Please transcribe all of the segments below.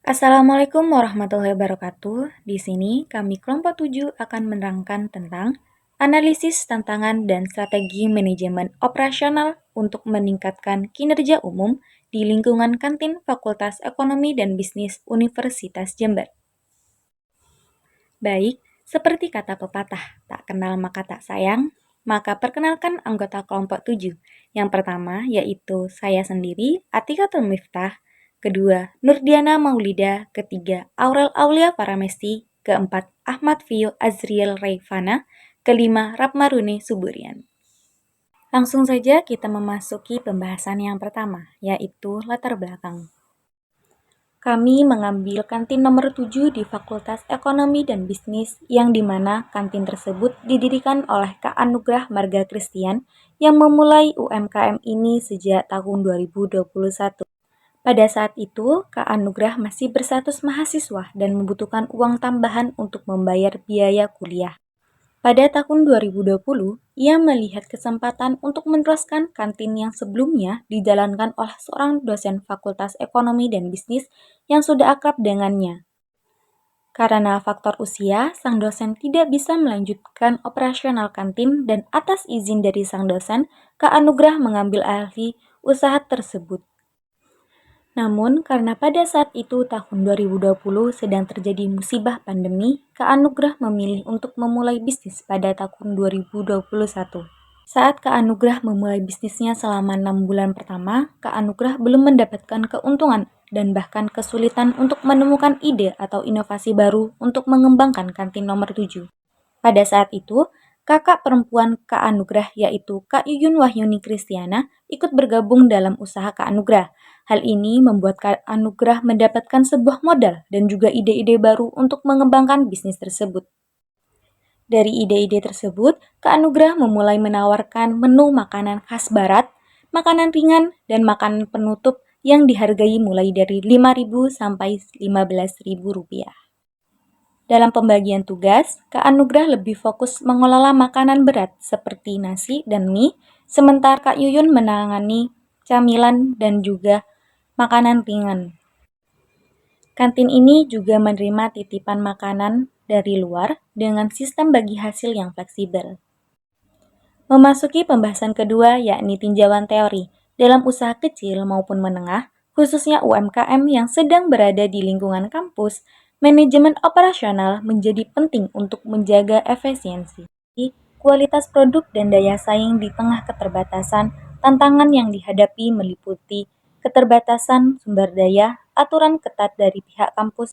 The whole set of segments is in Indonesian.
Assalamualaikum warahmatullahi wabarakatuh. Di sini kami kelompok 7 akan menerangkan tentang analisis tantangan dan strategi manajemen operasional untuk meningkatkan kinerja umum di lingkungan kantin Fakultas Ekonomi dan Bisnis Universitas Jember. Baik, seperti kata pepatah, tak kenal maka tak sayang, maka perkenalkan anggota kelompok 7. Yang pertama yaitu saya sendiri, Atikatul Miftah. Kedua, Nurdiana Maulida. Ketiga, Aurel Aulia Paramesti. Keempat, Ahmad Fio Azriel Reifana. Kelima, Rapmarune Suburian. Langsung saja kita memasuki pembahasan yang pertama, yaitu latar belakang. Kami mengambil kantin nomor 7 di Fakultas Ekonomi dan Bisnis yang dimana kantin tersebut didirikan oleh Kak Anugrah Marga Christian yang memulai UMKM ini sejak tahun 2021. Pada saat itu, Kak Anugrah masih berstatus mahasiswa dan membutuhkan uang tambahan untuk membayar biaya kuliah. Pada tahun 2020, ia melihat kesempatan untuk meneruskan kantin yang sebelumnya dijalankan oleh seorang dosen Fakultas Ekonomi dan Bisnis yang sudah akrab dengannya. Karena faktor usia, sang dosen tidak bisa melanjutkan operasional kantin dan atas izin dari sang dosen, Kak Anugrah mengambil alih usaha tersebut. Namun, karena pada saat itu tahun 2020 sedang terjadi musibah pandemi, Kak Anugrah memilih untuk memulai bisnis pada tahun 2021. Saat Kak Anugrah memulai bisnisnya selama 6 bulan pertama, Kak Anugrah belum mendapatkan keuntungan dan bahkan kesulitan untuk menemukan ide atau inovasi baru untuk mengembangkan kantin nomor 7. Pada saat itu, kakak perempuan Kak Anugrah yaitu Kak Yuyun Wahyuni Kristiana ikut bergabung dalam usaha Kak Anugrah. Hal ini membuat Kak Anugrah mendapatkan sebuah modal dan juga ide-ide baru untuk mengembangkan bisnis tersebut. Dari ide-ide tersebut, Kak Anugrah memulai menawarkan menu makanan khas barat, makanan ringan, dan makanan penutup yang dihargai mulai dari Rp5.000 sampai Rp15.000. Dalam pembagian tugas, Kak Anugrah lebih fokus mengelola makanan berat seperti nasi dan mie, sementara Kak Yuyun menangani camilan dan juga makanan ringan. Kantin ini juga menerima titipan makanan dari luar dengan sistem bagi hasil yang fleksibel. Memasuki pembahasan kedua yakni tinjauan teori. Dalam usaha kecil maupun menengah, khususnya UMKM yang sedang berada di lingkungan kampus, manajemen operasional menjadi penting untuk menjaga efisiensi, kualitas produk dan daya saing di tengah keterbatasan. Tantangan yang dihadapi meliputi keterbatasan sumber daya, aturan ketat dari pihak kampus,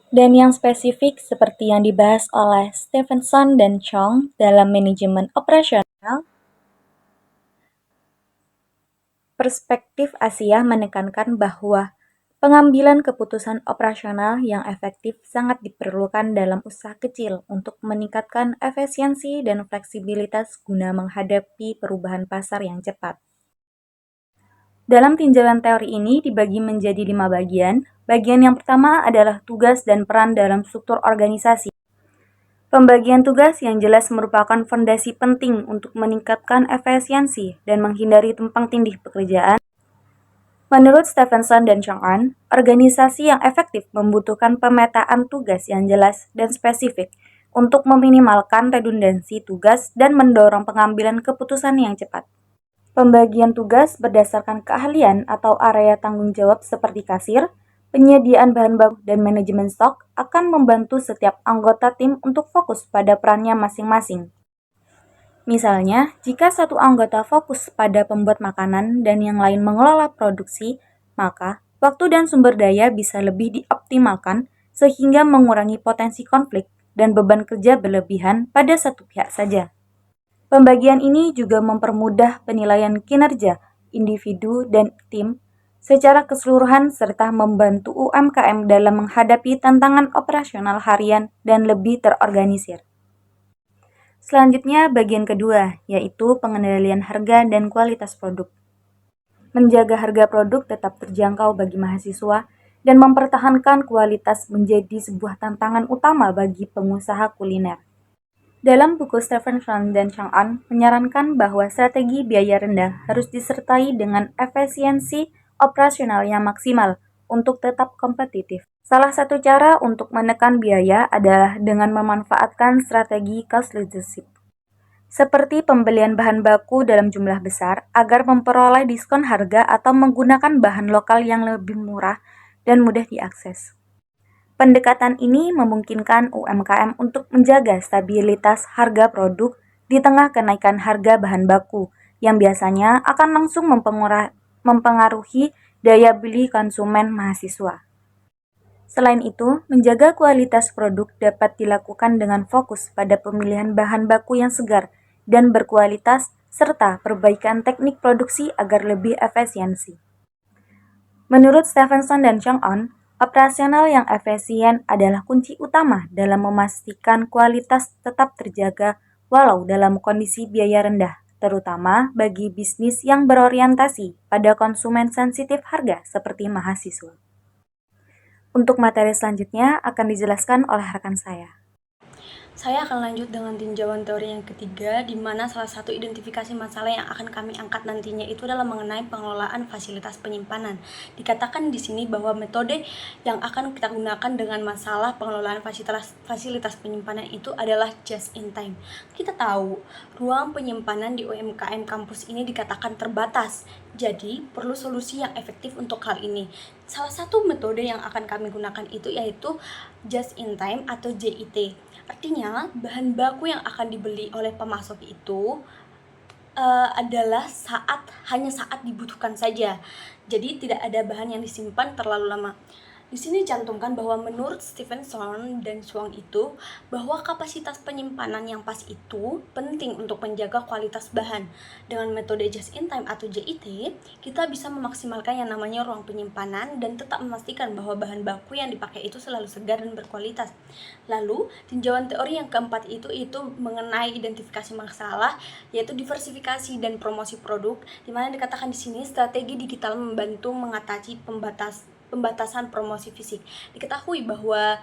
dan yang spesifik seperti yang dibahas oleh Stevenson dan Chong dalam manajemen operasional. Perspektif Asia menekankan bahwa pengambilan keputusan operasional yang efektif sangat diperlukan dalam usaha kecil untuk meningkatkan efisiensi dan fleksibilitas guna menghadapi perubahan pasar yang cepat. Dalam tinjauan teori ini dibagi menjadi 5 bagian. Bagian yang pertama adalah tugas dan peran dalam struktur organisasi. Pembagian tugas yang jelas merupakan fondasi penting untuk meningkatkan efisiensi dan menghindari tumpang tindih pekerjaan. Menurut Stevenson dan Chong-an, organisasi yang efektif membutuhkan pemetaan tugas yang jelas dan spesifik untuk meminimalkan redundansi tugas dan mendorong pengambilan keputusan yang cepat. Pembagian tugas berdasarkan keahlian atau area tanggung jawab seperti kasir, penyediaan bahan baku, dan manajemen stok akan membantu setiap anggota tim untuk fokus pada perannya masing-masing. Misalnya, jika satu anggota fokus pada pembuat makanan dan yang lain mengelola produksi, maka waktu dan sumber daya bisa lebih dioptimalkan sehingga mengurangi potensi konflik dan beban kerja berlebihan pada satu pihak saja. Pembagian ini juga mempermudah penilaian kinerja individu dan tim secara keseluruhan serta membantu UMKM dalam menghadapi tantangan operasional harian dan lebih terorganisir. Selanjutnya bagian kedua, yaitu pengendalian harga dan kualitas produk. Menjaga harga produk tetap terjangkau bagi mahasiswa dan mempertahankan kualitas menjadi sebuah tantangan utama bagi pengusaha kuliner. Dalam buku Stevenson dan Chong-an menyarankan bahwa strategi biaya rendah harus disertai dengan efisiensi operasional yang maksimal untuk tetap kompetitif. Salah satu cara untuk menekan biaya adalah dengan memanfaatkan strategi cost leadership, seperti pembelian bahan baku dalam jumlah besar agar memperoleh diskon harga atau menggunakan bahan lokal yang lebih murah dan mudah diakses. Pendekatan ini memungkinkan UMKM untuk menjaga stabilitas harga produk di tengah kenaikan harga bahan baku yang biasanya akan langsung mempengaruhi daya beli konsumen mahasiswa. Selain itu, menjaga kualitas produk dapat dilakukan dengan fokus pada pemilihan bahan baku yang segar dan berkualitas serta perbaikan teknik produksi agar lebih efisiensi. Menurut Stephenson dan Chong-on, operasional yang efisien adalah kunci utama dalam memastikan kualitas tetap terjaga walau dalam kondisi biaya rendah, terutama bagi bisnis yang berorientasi pada konsumen sensitif harga seperti mahasiswa. Untuk materi selanjutnya akan dijelaskan oleh rekan saya. Saya akan lanjut dengan tinjauan teori yang ketiga, di mana salah satu identifikasi masalah yang akan kami angkat nantinya itu adalah mengenai pengelolaan fasilitas penyimpanan. Dikatakan di sini bahwa metode yang akan kita gunakan dengan masalah pengelolaan fasilitas penyimpanan itu adalah just in time. Kita tahu, ruang penyimpanan di UMKM kampus ini dikatakan terbatas, jadi perlu solusi yang efektif untuk hal ini. Salah satu metode yang akan kami gunakan itu yaitu just in time atau JIT. Artinya, bahan baku yang akan dibeli oleh pemasok itu adalah hanya saat dibutuhkan saja. Jadi tidak ada bahan yang disimpan terlalu lama. Di sini dicantumkan bahwa menurut Stephenson dan Shuang itu, bahwa kapasitas penyimpanan yang pas itu penting untuk menjaga kualitas bahan. Dengan metode just in time atau JIT, kita bisa memaksimalkan yang namanya ruang penyimpanan dan tetap memastikan bahwa bahan baku yang dipakai itu selalu segar dan berkualitas. Lalu, tinjauan teori yang keempat itu mengenai identifikasi masalah, yaitu diversifikasi dan promosi produk, di mana dikatakan di sini strategi digital membantu mengatasi pembatasan promosi fisik. Diketahui bahwa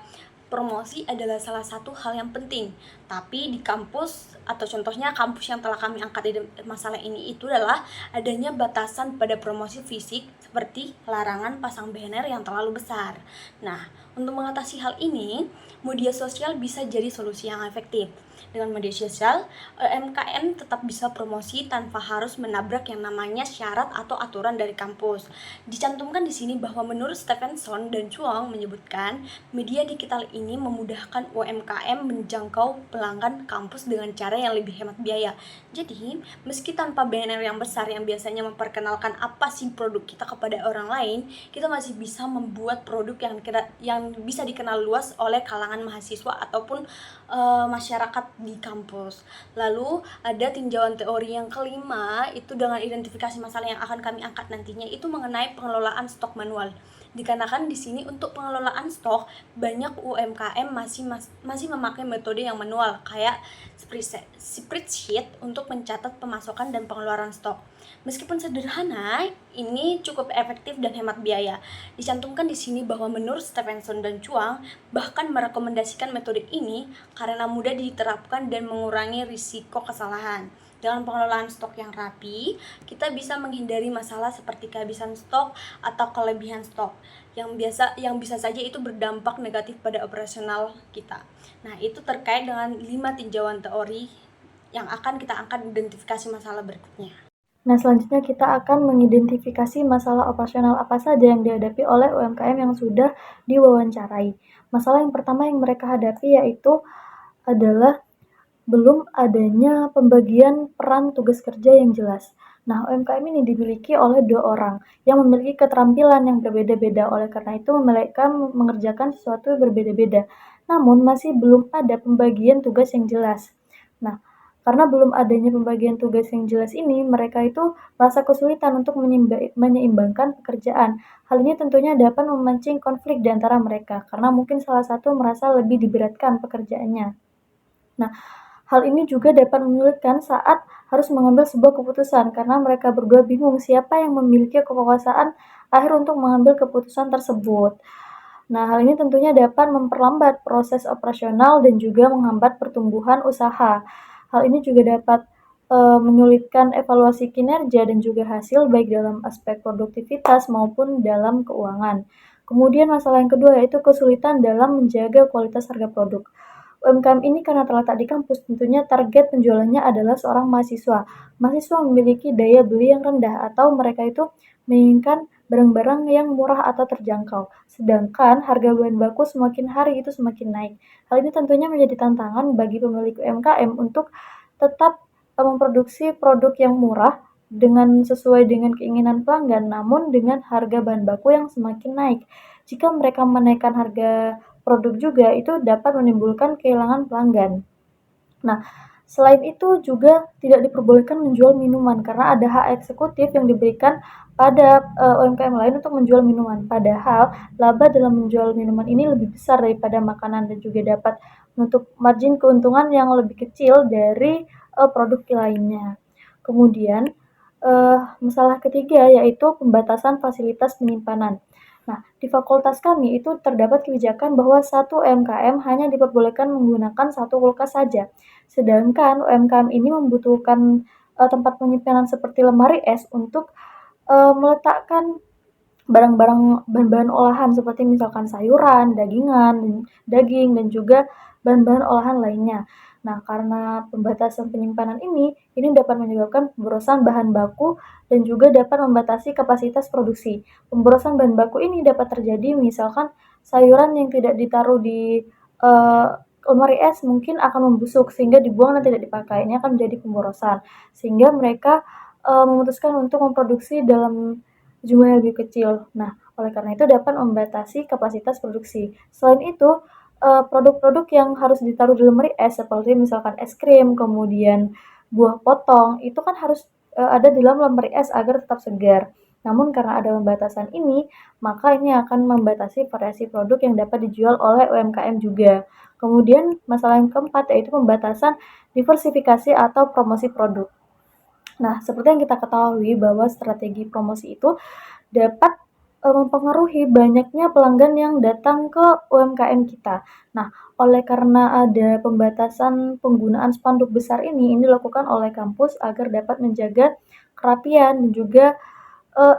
promosi adalah salah satu hal yang penting, tapi di kampus atau contohnya kampus yang telah kami angkat di masalah ini itu adalah adanya batasan pada promosi fisik seperti larangan pasang banner yang terlalu besar. Nah, untuk mengatasi hal ini, media sosial bisa jadi solusi yang efektif. Dengan media sosial, UMKM tetap bisa promosi tanpa harus menabrak yang namanya syarat atau aturan dari kampus. Dicantumkan di sini bahwa menurut Stephenson dan Chuang menyebutkan, media digital ini memudahkan UMKM menjangkau pelanggan kampus dengan cara yang lebih hemat biaya. Jadi, meski tanpa banner yang besar yang biasanya memperkenalkan apa sih produk kita kepada orang lain, kita masih bisa membuat produk yang bisa dikenal luas oleh kalangan mahasiswa ataupun masyarakat di kampus. Lalu ada tinjauan teori yang kelima, itu dengan identifikasi masalah yang akan kami angkat nantinya itu mengenai pengelolaan stok manual. Dikarenakan di sini untuk pengelolaan stok banyak UMKM masih memakai metode yang manual kayak spreadsheet untuk mencatat pemasukan dan pengeluaran stok. Meskipun sederhana, ini cukup efektif dan hemat biaya. Dicantumkan di sini bahwa menurut Stephenson dan Chuang bahkan merekomendasikan metode ini karena mudah diterapkan dan mengurangi risiko kesalahan. Dengan pengelolaan stok yang rapi, kita bisa menghindari masalah seperti kehabisan stok atau kelebihan stok yang bisa saja itu berdampak negatif pada operasional kita. Nah, itu terkait dengan 5 tinjauan teori yang akan kita angkat identifikasi masalah berikutnya. Nah, selanjutnya kita akan mengidentifikasi masalah operasional apa saja yang dihadapi oleh UMKM yang sudah diwawancarai. Masalah yang pertama yang mereka hadapi yaitu adalah belum adanya pembagian peran tugas kerja yang jelas. Nah, UMKM ini dimiliki oleh 2 orang yang memiliki keterampilan yang berbeda-beda. Oleh karena itu, mereka mengerjakan sesuatu yang berbeda-beda. Namun, masih belum ada pembagian tugas yang jelas. Nah, karena belum adanya pembagian tugas yang jelas ini, mereka itu merasa kesulitan untuk menyeimbangkan pekerjaan. Hal ini tentunya dapat memancing konflik di antara mereka, karena mungkin salah satu merasa lebih diberatkan pekerjaannya. Nah, hal ini juga dapat menyulitkan saat harus mengambil sebuah keputusan, karena mereka berdua bingung siapa yang memiliki kekuasaan akhir untuk mengambil keputusan tersebut. Nah, hal ini tentunya dapat memperlambat proses operasional dan juga menghambat pertumbuhan usaha. Hal ini juga dapat menyulitkan evaluasi kinerja dan juga hasil baik dalam aspek produktivitas maupun dalam keuangan. Kemudian masalah yang kedua yaitu kesulitan dalam menjaga kualitas harga produk. UMKM ini karena terletak di kampus, tentunya target penjualannya adalah seorang mahasiswa. Mahasiswa memiliki daya beli yang rendah atau mereka itu menginginkan barang-barang yang murah atau terjangkau. Sedangkan harga bahan baku semakin hari itu semakin naik. Hal ini tentunya menjadi tantangan bagi pemilik UMKM untuk tetap memproduksi produk yang murah dengan sesuai dengan keinginan pelanggan, namun dengan harga bahan baku yang semakin naik. Jika mereka menaikkan harga produk juga, itu dapat menimbulkan kehilangan pelanggan. Nah, selain itu juga tidak diperbolehkan menjual minuman karena ada hak eksekutif yang diberikan pada UMKM lain untuk menjual minuman. Padahal laba dalam menjual minuman ini lebih besar daripada makanan dan juga dapat menutup margin keuntungan yang lebih kecil dari produk lainnya. Kemudian masalah ketiga yaitu pembatasan fasilitas penyimpanan. Nah, di fakultas kami itu terdapat kebijakan bahwa satu UMKM hanya diperbolehkan menggunakan satu kulkas saja. Sedangkan UMKM ini membutuhkan tempat penyimpanan seperti lemari es untuk meletakkan barang-barang bahan-bahan olahan seperti misalkan sayuran, daging dan juga bahan-bahan olahan lainnya. Nah, karena pembatasan penyimpanan ini dapat menyebabkan pemborosan bahan baku dan juga dapat membatasi kapasitas produksi. Pemborosan bahan baku ini dapat terjadi misalkan sayuran yang tidak ditaruh di lemari es mungkin akan membusuk sehingga dibuang dan tidak dipakai. Ini akan menjadi pemborosan. Sehingga mereka memutuskan untuk memproduksi dalam jumlah yang lebih kecil. Nah, oleh karena itu dapat membatasi kapasitas produksi. Selain itu, produk-produk yang harus ditaruh di lemari es seperti misalkan es krim, kemudian buah potong, itu kan harus ada di dalam lemari es agar tetap segar. Namun karena ada pembatasan ini, maka ini akan membatasi variasi produk yang dapat dijual oleh UMKM juga. Kemudian masalah yang keempat yaitu pembatasan diversifikasi atau promosi produk. Nah, seperti yang kita ketahui bahwa strategi promosi itu dapat mempengaruhi banyaknya pelanggan yang datang ke UMKM kita. Nah, oleh karena ada pembatasan penggunaan spanduk besar ini dilakukan oleh kampus agar dapat menjaga kerapian dan juga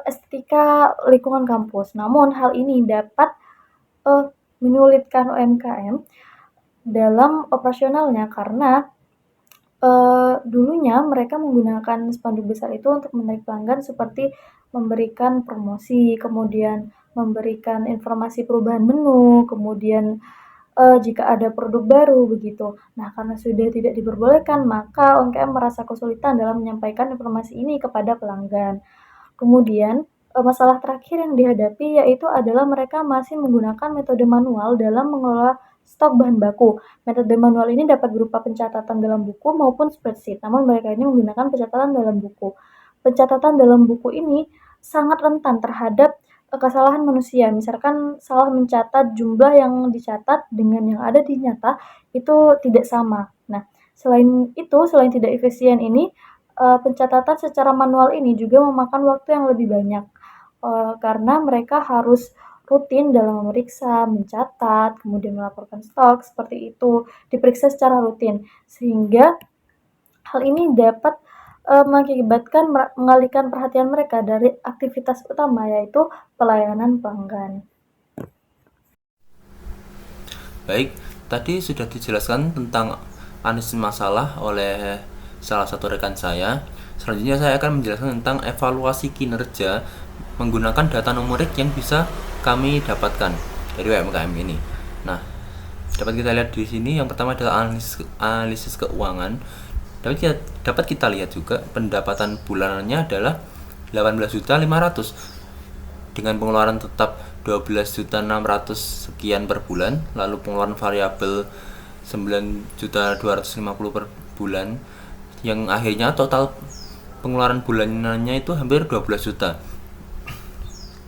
estetika lingkungan kampus. Namun hal ini dapat menyulitkan UMKM dalam operasionalnya karena dulunya mereka menggunakan spanduk besar itu untuk menarik pelanggan seperti memberikan promosi, kemudian memberikan informasi perubahan menu, kemudian jika ada produk baru begitu. Nah, karena sudah tidak diperbolehkan, maka UMKM merasa kesulitan dalam menyampaikan informasi ini kepada pelanggan. Kemudian masalah terakhir yang dihadapi yaitu adalah mereka masih menggunakan metode manual dalam mengelola stok bahan baku. Metode manual ini dapat berupa pencatatan dalam buku maupun spreadsheet, namun mereka ini menggunakan pencatatan dalam buku. Pencatatan dalam buku ini sangat rentan terhadap kesalahan manusia. Misalkan salah mencatat jumlah yang dicatat dengan yang ada di nyata itu tidak sama. Nah, selain tidak efisien ini, pencatatan secara manual ini juga memakan waktu yang lebih banyak karena mereka harus rutin dalam memeriksa, mencatat, kemudian melaporkan stok, seperti itu, diperiksa secara rutin. Sehingga hal ini dapat mengakibatkan mengalihkan perhatian mereka dari aktivitas utama yaitu pelayanan pelanggan. Baik, tadi sudah dijelaskan tentang analisis masalah oleh salah satu rekan saya. Selanjutnya saya akan menjelaskan tentang evaluasi kinerja menggunakan data numerik yang bisa kami dapatkan dari UMKM ini. Nah, dapat kita lihat di sini yang pertama adalah analisis keuangan. Dapat kita lihat juga pendapatan bulanannya adalah 18.500 dengan pengeluaran tetap 12.600 sekian per bulan, lalu pengeluaran variabel 9.250 per bulan, yang akhirnya total pengeluaran bulanannya itu hampir 12 juta.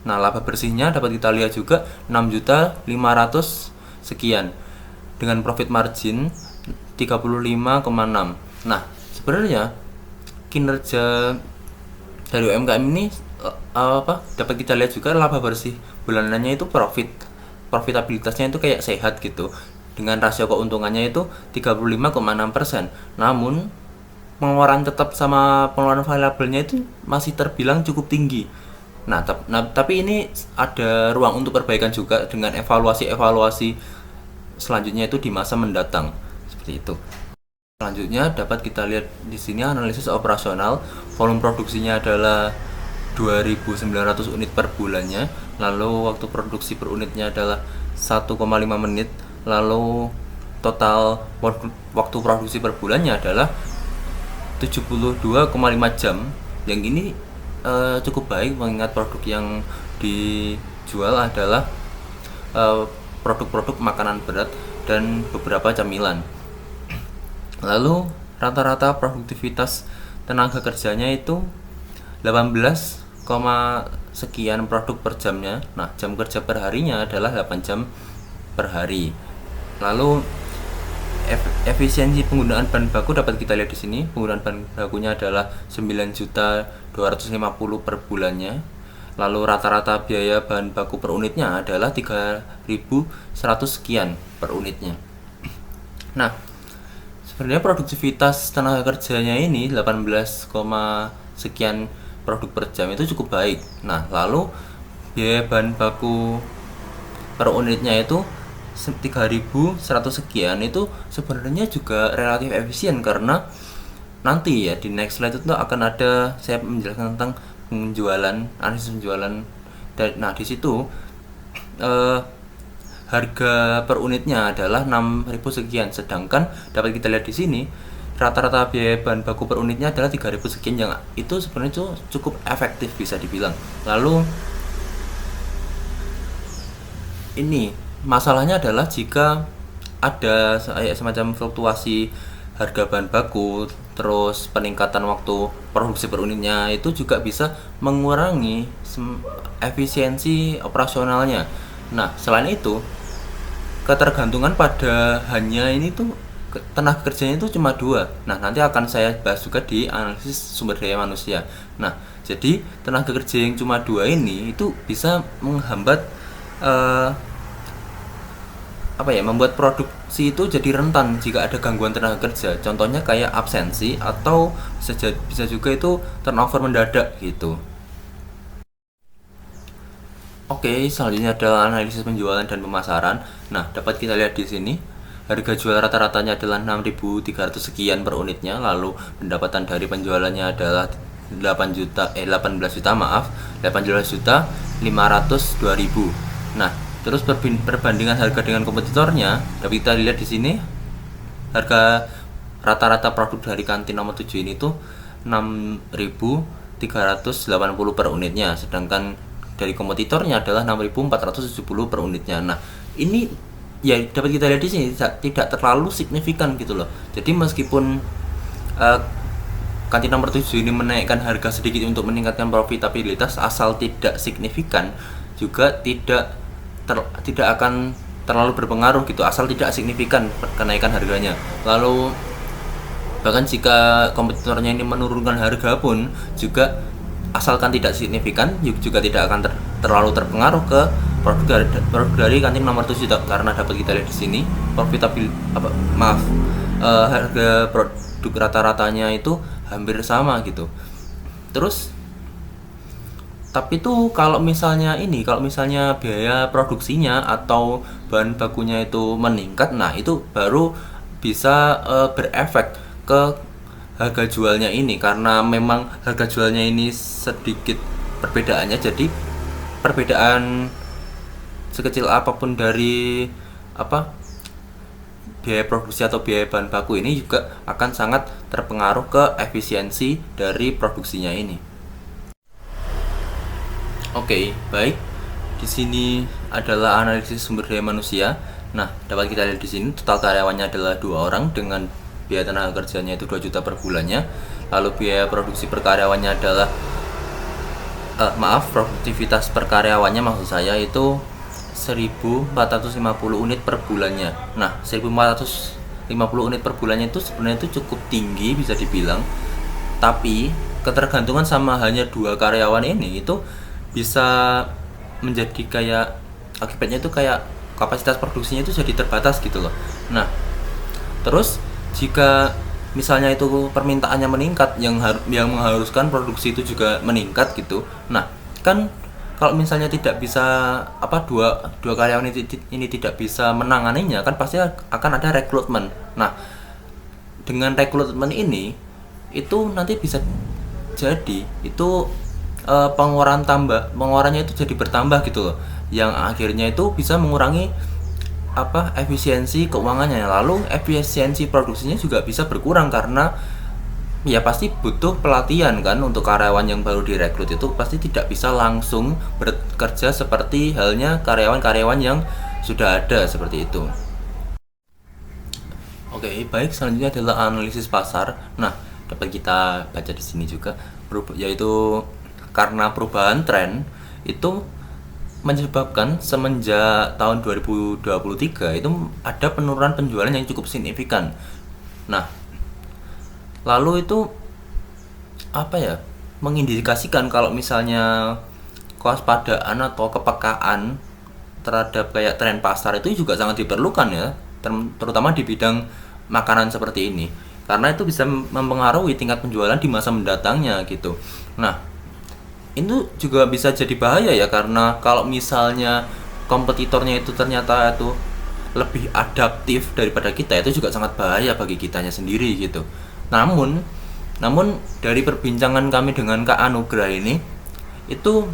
Nah, laba bersihnya dapat kita lihat juga 6.500 sekian dengan profit margin 35,6. Nah, sebenarnya kinerja dari UMKM ini dapat kita lihat juga laba bersih bulanannya itu profitabilitasnya itu kayak sehat gitu, dengan rasio keuntungannya itu 35,6%. Namun pengeluaran tetap sama pengeluaran variabelnya itu masih terbilang cukup tinggi, Tapi ini ada ruang untuk perbaikan juga dengan evaluasi selanjutnya itu di masa mendatang. Seperti itu. Selanjutnya dapat kita lihat di sini analisis operasional. Volume produksinya adalah 2.900 unit per bulannya. Lalu waktu produksi per unitnya adalah 1,5 menit. Lalu total waktu produksi per bulannya adalah 72,5 jam. Yang ini cukup baik mengingat produk yang dijual adalah produk-produk makanan berat dan beberapa camilan. Lalu rata-rata produktivitas tenaga kerjanya itu 18, sekian produk per jamnya. Nah, jam kerja per harinya adalah 8 jam per hari. Lalu efisiensi penggunaan bahan baku dapat kita lihat di sini. Penggunaan bahan bakunya adalah 9.250 per bulannya. Lalu rata-rata biaya bahan baku per unitnya adalah 3.100 sekian per unitnya. Nah, sebenarnya produktivitas tenaga kerjanya ini 18, sekian produk per jam itu cukup baik. Nah, lalu biaya bahan baku per unitnya itu 3.100 sekian itu sebenarnya juga relatif efisien, karena nanti ya di next slide itu akan ada saya menjelaskan tentang analisis penjualan. Nah, di situ harga per unitnya adalah 6.000 sekian, sedangkan dapat kita lihat di sini rata-rata biaya bahan baku per unitnya adalah 3.000 sekian, yang itu sebenarnya cukup efektif bisa dibilang. Lalu ini masalahnya adalah jika ada semacam fluktuasi harga bahan baku, terus peningkatan waktu produksi per unitnya, itu juga bisa mengurangi efisiensi operasionalnya. Nah, selain itu, ketergantungan pada hanya ini tuh tenaga kerjanya itu cuma 2. Nah, nanti akan saya bahas juga di analisis sumber daya manusia. Nah, jadi tenaga kerja yang cuma 2 ini itu bisa menghambat membuat produksi itu jadi rentan jika ada gangguan tenaga kerja. Contohnya kayak absensi, atau bisa juga itu turnover mendadak gitu. Oke, selanjutnya adalah analisis penjualan dan pemasaran. Nah, dapat kita lihat di sini harga jual rata-ratanya adalah 6.300 sekian per unitnya. Lalu pendapatan dari penjualannya adalah 18 juta 502.000. Nah, terus perbandingan harga dengan kompetitornya dapat kita lihat di sini. Harga rata-rata produk dari kantin nomor 7 ini tuh 6.380 per unitnya, sedangkan dari kompetitornya adalah 6.470 per unitnya. Nah, ini ya dapat kita lihat di sini tidak terlalu signifikan gitu loh. Jadi meskipun kantin nomor 7 ini menaikkan harga sedikit untuk meningkatkan profitabilitas, asal tidak signifikan juga tidak akan terlalu berpengaruh gitu, asal tidak signifikan kenaikan harganya. Lalu bahkan jika kompetitornya ini menurunkan harga pun juga asalkan tidak signifikan juga tidak akan terlalu terpengaruh ke produk dari kantin nomor 7, karena dapat kita lihat di sini harga produk rata-ratanya itu hampir sama gitu. Terus tapi tuh kalau misalnya biaya produksinya atau bahan bakunya itu meningkat, nah itu baru bisa berefek ke harga jualnya ini, karena memang harga jualnya ini sedikit perbedaannya. Jadi perbedaan sekecil apapun dari biaya produksi atau biaya bahan baku ini juga akan sangat terpengaruh ke efisiensi dari produksinya ini. Oke, baik. Di sini adalah analisis sumber daya manusia. Nah, dapat kita lihat di sini total karyawannya adalah 2 orang dengan biaya tenaga kerjanya itu 2 juta per bulannya. Lalu biaya produksi per karyawannya adalah produktivitas per karyawannya maksud saya itu 1.450 unit per bulannya. Nah, 1.450 unit per bulannya itu sebenarnya itu cukup tinggi bisa dibilang. Tapi ketergantungan sama hanya 2 karyawan ini itu bisa menjadi kayak akibatnya itu kayak kapasitas produksinya itu jadi terbatas gitu loh. Nah, terus jika misalnya itu permintaannya meningkat yang mengharuskan produksi itu juga meningkat gitu. Nah, kan kalau misalnya tidak bisa dua karyawan ini tidak bisa menanganinya, kan pasti akan ada rekrutmen. Nah, dengan rekrutmen ini itu nanti bisa jadi itu pengeluarannya itu jadi bertambah gitu loh, yang akhirnya itu bisa mengurangi efisiensi keuangannya, lalu efisiensi produksinya juga bisa berkurang karena ya pasti butuh pelatihan kan. Untuk karyawan yang baru direkrut itu pasti tidak bisa langsung bekerja seperti halnya karyawan-karyawan yang sudah ada, seperti itu. Oke, baik, selanjutnya adalah analisis pasar. Nah, dapat kita baca di sini juga, yaitu karena perubahan tren itu menyebabkan semenjak tahun 2023 itu ada penurunan penjualan yang cukup signifikan. Nah, lalu itu mengindikasikan kalau misalnya kewaspadaan atau kepekaan terhadap kayak tren pasar itu juga sangat diperlukan ya, terutama di bidang makanan seperti ini, karena itu bisa mempengaruhi tingkat penjualan di masa mendatangnya gitu. Nah, itu juga bisa jadi bahaya ya, karena kalau misalnya kompetitornya itu ternyata itu lebih adaptif daripada kita, itu juga sangat bahaya bagi kitanya sendiri gitu. Namun dari perbincangan kami dengan Kak Anugrah ini, itu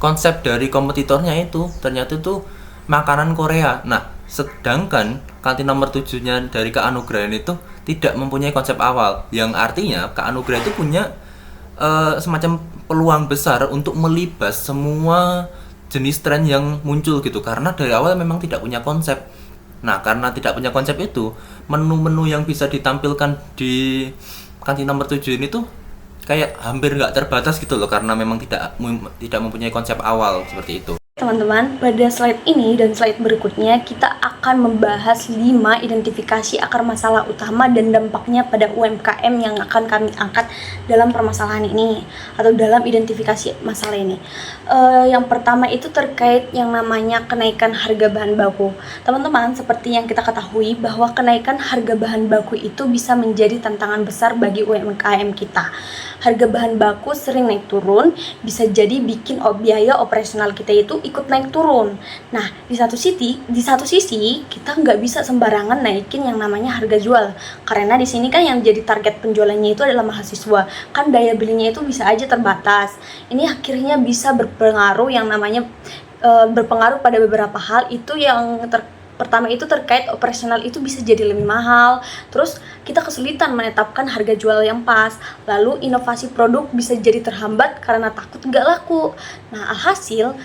konsep dari kompetitornya itu ternyata itu makanan Korea. Nah, sedangkan kantin nomor 7-nya dari Kak Anugrah ini tuh tidak mempunyai konsep awal, yang artinya Kak Anugrah itu punya semacam peluang besar untuk melibas semua jenis tren yang muncul gitu, karena dari awal memang tidak punya konsep. Nah, karena tidak punya konsep itu, menu-menu yang bisa ditampilkan di kantin nomor 7 ini tuh kayak hampir nggak terbatas gitu loh, karena memang tidak mempunyai konsep awal seperti itu. Teman-teman, pada slide ini dan slide berikutnya kita akan membahas 5 identifikasi akar masalah utama dan dampaknya pada UMKM yang akan kami angkat dalam permasalahan ini atau dalam identifikasi masalah ini. Yang pertama itu terkait yang namanya kenaikan harga bahan baku. Teman-teman, seperti yang kita ketahui bahwa kenaikan harga bahan baku itu bisa menjadi tantangan besar bagi UMKM kita. Harga bahan baku sering naik turun, bisa jadi bikin biaya operasional kita itu ikut naik turun. Nah, di satu sisi kita nggak bisa sembarangan naikin yang namanya harga jual, karena di sini kan yang jadi target penjualannya itu adalah mahasiswa, kan daya belinya itu bisa aja terbatas. Ini akhirnya bisa berpengaruh yang namanya berpengaruh pada beberapa hal, itu yang pertama itu terkait operasional itu bisa jadi lebih mahal, terus kita kesulitan menetapkan harga jual yang pas, lalu inovasi produk bisa jadi terhambat karena takut nggak laku. Nah, alhasil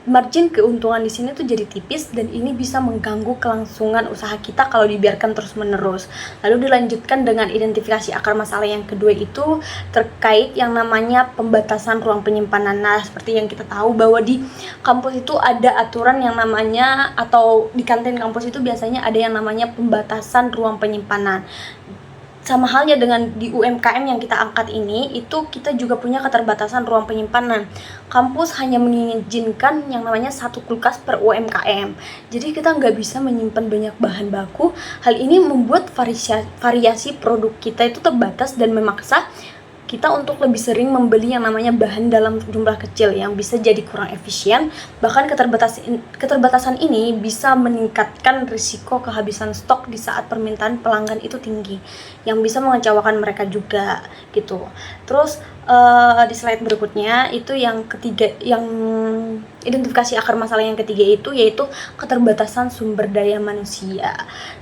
margin keuntungan di sini tuh jadi tipis dan ini bisa mengganggu kelangsungan usaha kita kalau dibiarkan terus-menerus. Lalu dilanjutkan dengan identifikasi akar masalah yang kedua itu terkait yang namanya pembatasan ruang penyimpanan. Nah, seperti yang kita tahu bahwa di kampus itu ada aturan yang namanya, atau di kantin kampus itu biasanya ada yang namanya pembatasan ruang penyimpanan. Sama halnya dengan di UMKM yang kita angkat ini, itu kita juga punya keterbatasan ruang penyimpanan. Kampus hanya mengizinkan yang namanya 1 kulkas per UMKM. Jadi kita nggak bisa menyimpan banyak bahan baku. Hal ini membuat variasi produk kita itu terbatas dan memaksa kita untuk lebih sering membeli yang namanya bahan dalam jumlah kecil yang bisa jadi kurang efisien. Bahkan keterbatasan ini bisa meningkatkan risiko kehabisan stok di saat permintaan pelanggan itu tinggi, yang bisa mengecewakan mereka juga gitu. Terus di slide berikutnya itu yang ketiga, yang identifikasi akar masalah yang ketiga itu yaitu keterbatasan sumber daya manusia.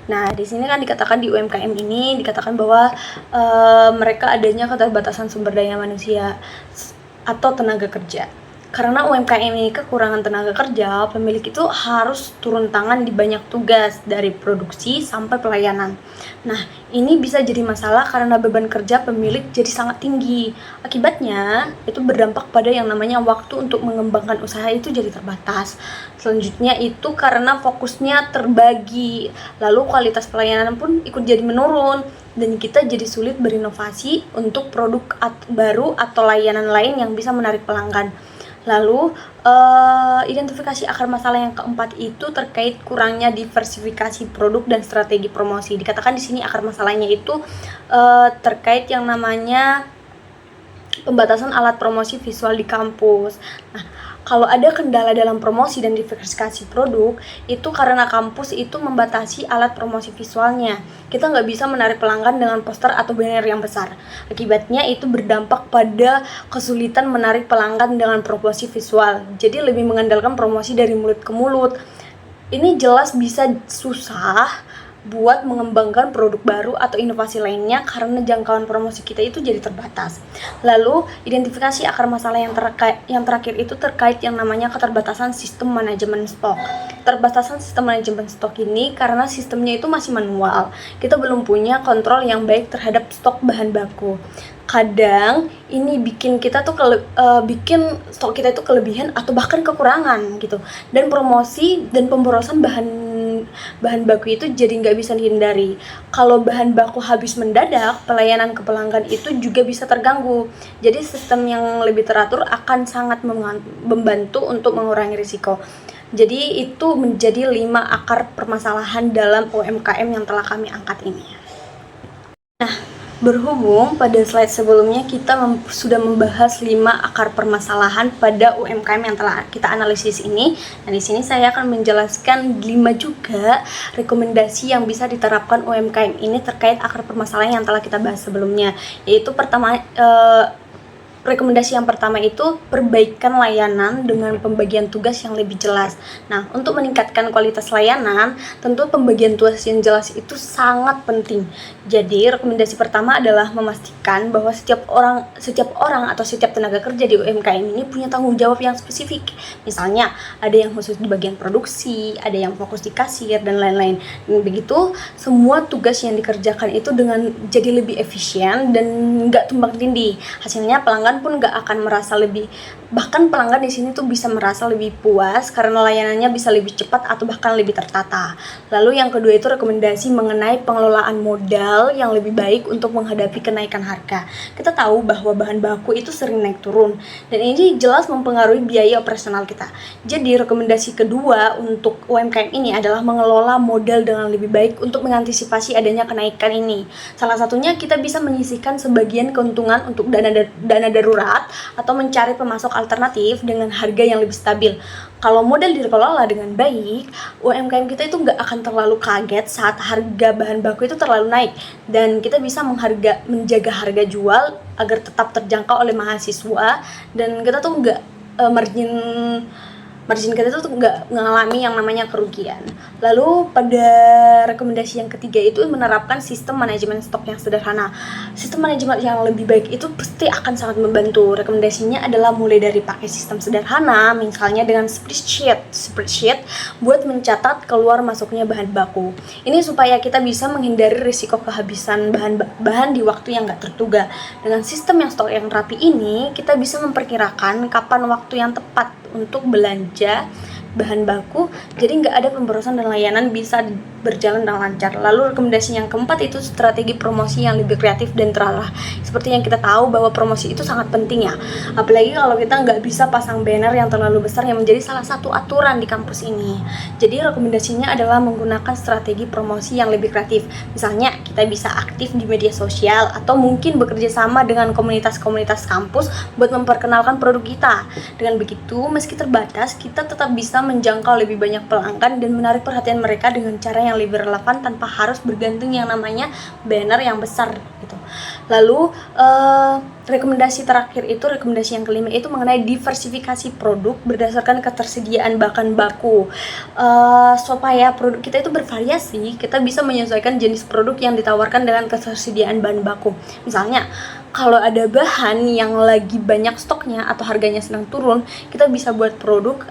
Nah, di sini kan dikatakan di UMKM ini dikatakan bahwa mereka adanya keterbatasan sumber daya manusia atau tenaga kerja. Karena UMKM ini kekurangan tenaga kerja, pemilik itu harus turun tangan di banyak tugas dari produksi sampai pelayanan. Nah, ini bisa jadi masalah karena beban kerja pemilik jadi sangat tinggi. Akibatnya, itu berdampak pada yang namanya waktu untuk mengembangkan usaha itu jadi terbatas. Selanjutnya itu karena fokusnya terbagi, lalu kualitas pelayanan pun ikut jadi menurun. Dan kita jadi sulit berinovasi untuk produk baru atau layanan lain yang bisa menarik pelanggan. Lalu identifikasi akar masalah yang keempat itu terkait kurangnya diversifikasi produk dan strategi promosi. Dikatakan di sini akar masalahnya itu terkait yang namanya pembatasan alat promosi visual di kampus. Nah, kalau ada kendala dalam promosi dan diversifikasi produk, itu karena kampus itu membatasi alat promosi visualnya. Kita nggak bisa menarik pelanggan dengan poster atau banner yang besar. Akibatnya itu berdampak pada kesulitan menarik pelanggan dengan promosi visual. Jadi lebih mengandalkan promosi dari mulut ke mulut. Ini jelas bisa susah buat mengembangkan produk baru atau inovasi lainnya karena jangkauan promosi kita itu jadi terbatas. Lalu, identifikasi akar masalah yang terakhir itu terkait yang namanya keterbatasan sistem manajemen stok. Keterbatasan sistem manajemen stok ini karena sistemnya itu masih manual. Kita belum punya kontrol yang baik terhadap stok bahan baku. Kadang ini bikin kita tuh bikin stok kita itu kelebihan atau bahkan kekurangan gitu. Dan promosi dan pemborosan bahan baku itu jadi nggak bisa dihindari. Kalau bahan baku habis mendadak, pelayanan ke pelanggan itu juga bisa terganggu. Jadi sistem yang lebih teratur akan sangat membantu untuk mengurangi risiko. Jadi itu menjadi 5 akar permasalahan dalam UMKM yang telah kami angkat ini. Nah, berhubung pada slide sebelumnya kita sudah membahas 5 akar permasalahan pada UMKM yang telah kita analisis ini. Nah, di sini saya akan menjelaskan 5 juga rekomendasi yang bisa diterapkan UMKM ini terkait akar permasalahan yang telah kita bahas sebelumnya. Yaitu pertama, rekomendasi yang pertama itu perbaikan layanan dengan pembagian tugas yang lebih jelas. Nah, untuk meningkatkan kualitas layanan, tentu pembagian tugas yang jelas itu sangat penting. Jadi, rekomendasi pertama adalah memastikan bahwa setiap orang atau setiap tenaga kerja di UMKM ini punya tanggung jawab yang spesifik. Misalnya, ada yang khusus di bagian produksi, ada yang fokus di kasir, dan lain-lain. Dan begitu, semua tugas yang dikerjakan itu dengan jadi lebih efisien dan nggak tumbang tindih. Hasilnya pelanggan pun nggak akan merasa bahkan pelanggan di sini tuh bisa merasa lebih puas karena layanannya bisa lebih cepat atau bahkan lebih tertata. Lalu yang kedua itu rekomendasi mengenai pengelolaan modal yang lebih baik untuk menghadapi kenaikan harga. Kita tahu bahwa bahan baku itu sering naik turun dan ini jelas mempengaruhi biaya operasional kita. Jadi rekomendasi kedua untuk UMKM ini adalah mengelola modal dengan lebih baik untuk mengantisipasi adanya kenaikan ini. Salah satunya kita bisa menyisihkan sebagian keuntungan untuk dana darurat atau mencari pemasok alternatif dengan harga yang lebih stabil. Kalau modal dikelola dengan baik, UMKM kita itu nggak akan terlalu kaget saat harga bahan baku itu terlalu naik, dan kita bisa menjaga harga jual agar tetap terjangkau oleh mahasiswa, dan kita tuh nggak margin kita tuh nggak mengalami yang namanya kerugian. Lalu pada rekomendasi yang ketiga itu menerapkan sistem manajemen stok yang sederhana. Sistem manajemen yang lebih baik itu pasti akan sangat membantu. Rekomendasinya adalah mulai dari pakai sistem sederhana, misalnya dengan spreadsheet buat mencatat keluar masuknya bahan baku. Ini supaya kita bisa menghindari risiko kehabisan bahan di waktu yang nggak terduga. Dengan sistem yang stok yang rapi ini, kita bisa memperkirakan kapan waktu yang tepat untuk belanja bahan baku, jadi nggak ada pemborosan dan layanan bisa berjalan dengan lancar. Lalu rekomendasi yang keempat itu strategi promosi yang lebih kreatif dan terarah. Seperti yang kita tahu bahwa promosi itu sangat penting ya, apalagi kalau kita nggak bisa pasang banner yang terlalu besar yang menjadi salah satu aturan di kampus ini. Jadi rekomendasinya adalah menggunakan strategi promosi yang lebih kreatif. Misalnya kita bisa aktif di media sosial atau mungkin bekerja sama dengan komunitas-komunitas kampus buat memperkenalkan produk kita. Dengan begitu, meski terbatas, kita tetap bisa menjangkau lebih banyak pelanggan dan menarik perhatian mereka dengan cara yang lebih relevan tanpa harus bergantung yang namanya banner yang besar gitu. Lalu rekomendasi terakhir itu, rekomendasi yang kelima itu mengenai diversifikasi produk berdasarkan ketersediaan bahan baku. Supaya produk kita itu bervariasi, kita bisa menyesuaikan jenis produk yang ditawarkan dengan ketersediaan bahan baku. Misalnya, kalau ada bahan yang lagi banyak stoknya atau harganya sedang turun, kita bisa buat produk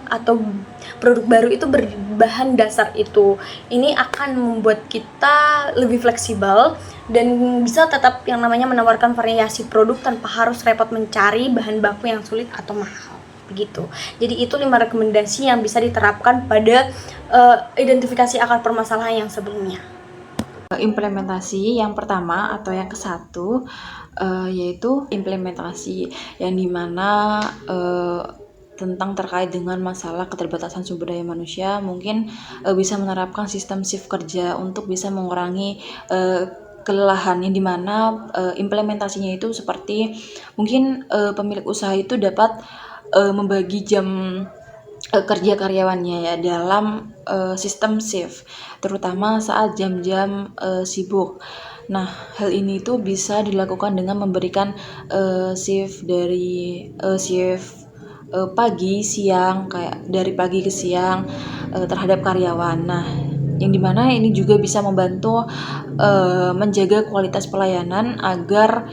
baru itu berbahan dasar itu. Ini akan membuat kita lebih fleksibel dan bisa tetap yang namanya menawarkan variasi produk tanpa harus repot mencari bahan baku yang sulit atau mahal. Begitu. Jadi itu 5 rekomendasi yang bisa diterapkan pada identifikasi akar permasalahan yang sebelumnya. Implementasi yang pertama atau yang ke-1 yaitu implementasi yang dimana tentang terkait dengan masalah keterbatasan sumber daya manusia, mungkin bisa menerapkan sistem shift kerja untuk bisa mengurangi kelelahan, yang dimana implementasinya itu seperti mungkin pemilik usaha itu dapat membagi jam kerja karyawannya ya dalam sistem shift, terutama saat jam-jam sibuk. Nah, hal ini tuh bisa dilakukan dengan memberikan shift dari shift pagi, siang, kayak dari pagi ke siang terhadap karyawan. Nah, yang dimana ini juga bisa membantu menjaga kualitas pelayanan agar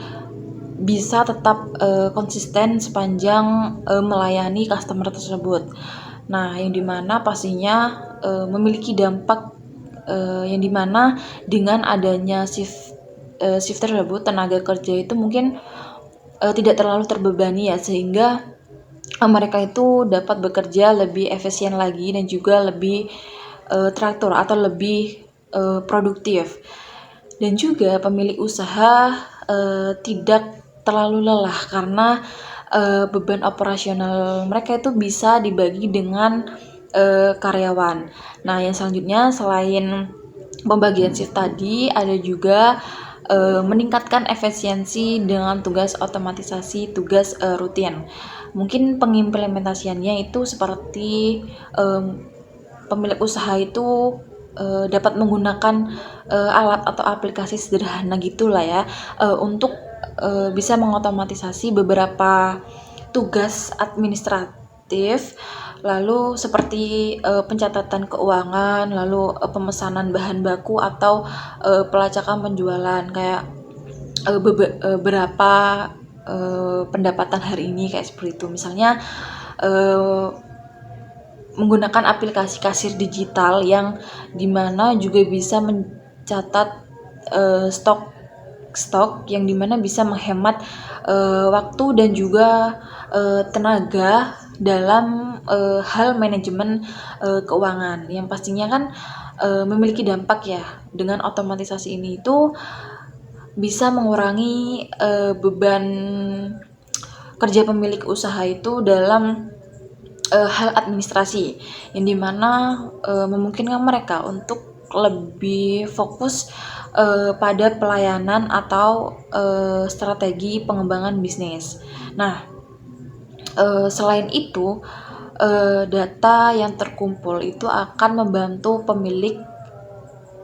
bisa tetap konsisten sepanjang melayani customer tersebut. Nah, yang dimana pastinya memiliki dampak yang dimana dengan adanya shift tersebut, tenaga kerja itu mungkin tidak terlalu terbebani ya, sehingga mereka itu dapat bekerja lebih efisien lagi dan juga lebih teratur atau lebih produktif. Dan juga pemilik usaha tidak terlalu lelah karena beban operasional mereka itu bisa dibagi dengan karyawan. Nah, yang selanjutnya selain pembagian shift tadi, ada juga meningkatkan efisiensi dengan tugas otomatisasi, tugas rutin. Mungkin pengimplementasiannya itu seperti pemilik usaha itu dapat menggunakan alat atau aplikasi sederhana gitulah ya untuk bisa mengotomatisasi beberapa tugas administratif, lalu seperti pencatatan keuangan, lalu pemesanan bahan baku atau pelacakan penjualan, kayak berapa pendapatan hari ini, kayak seperti itu. Misalnya menggunakan aplikasi kasir digital yang dimana juga bisa mencatat stok yang dimana bisa menghemat waktu dan juga tenaga dalam hal manajemen keuangan, yang pastinya kan memiliki dampak ya. Dengan otomatisasi ini itu bisa mengurangi beban kerja pemilik usaha itu dalam hal administrasi, yang dimana memungkinkan mereka untuk lebih fokus pada pelayanan atau strategi pengembangan bisnis. Nah, selain itu data yang terkumpul itu akan membantu pemilik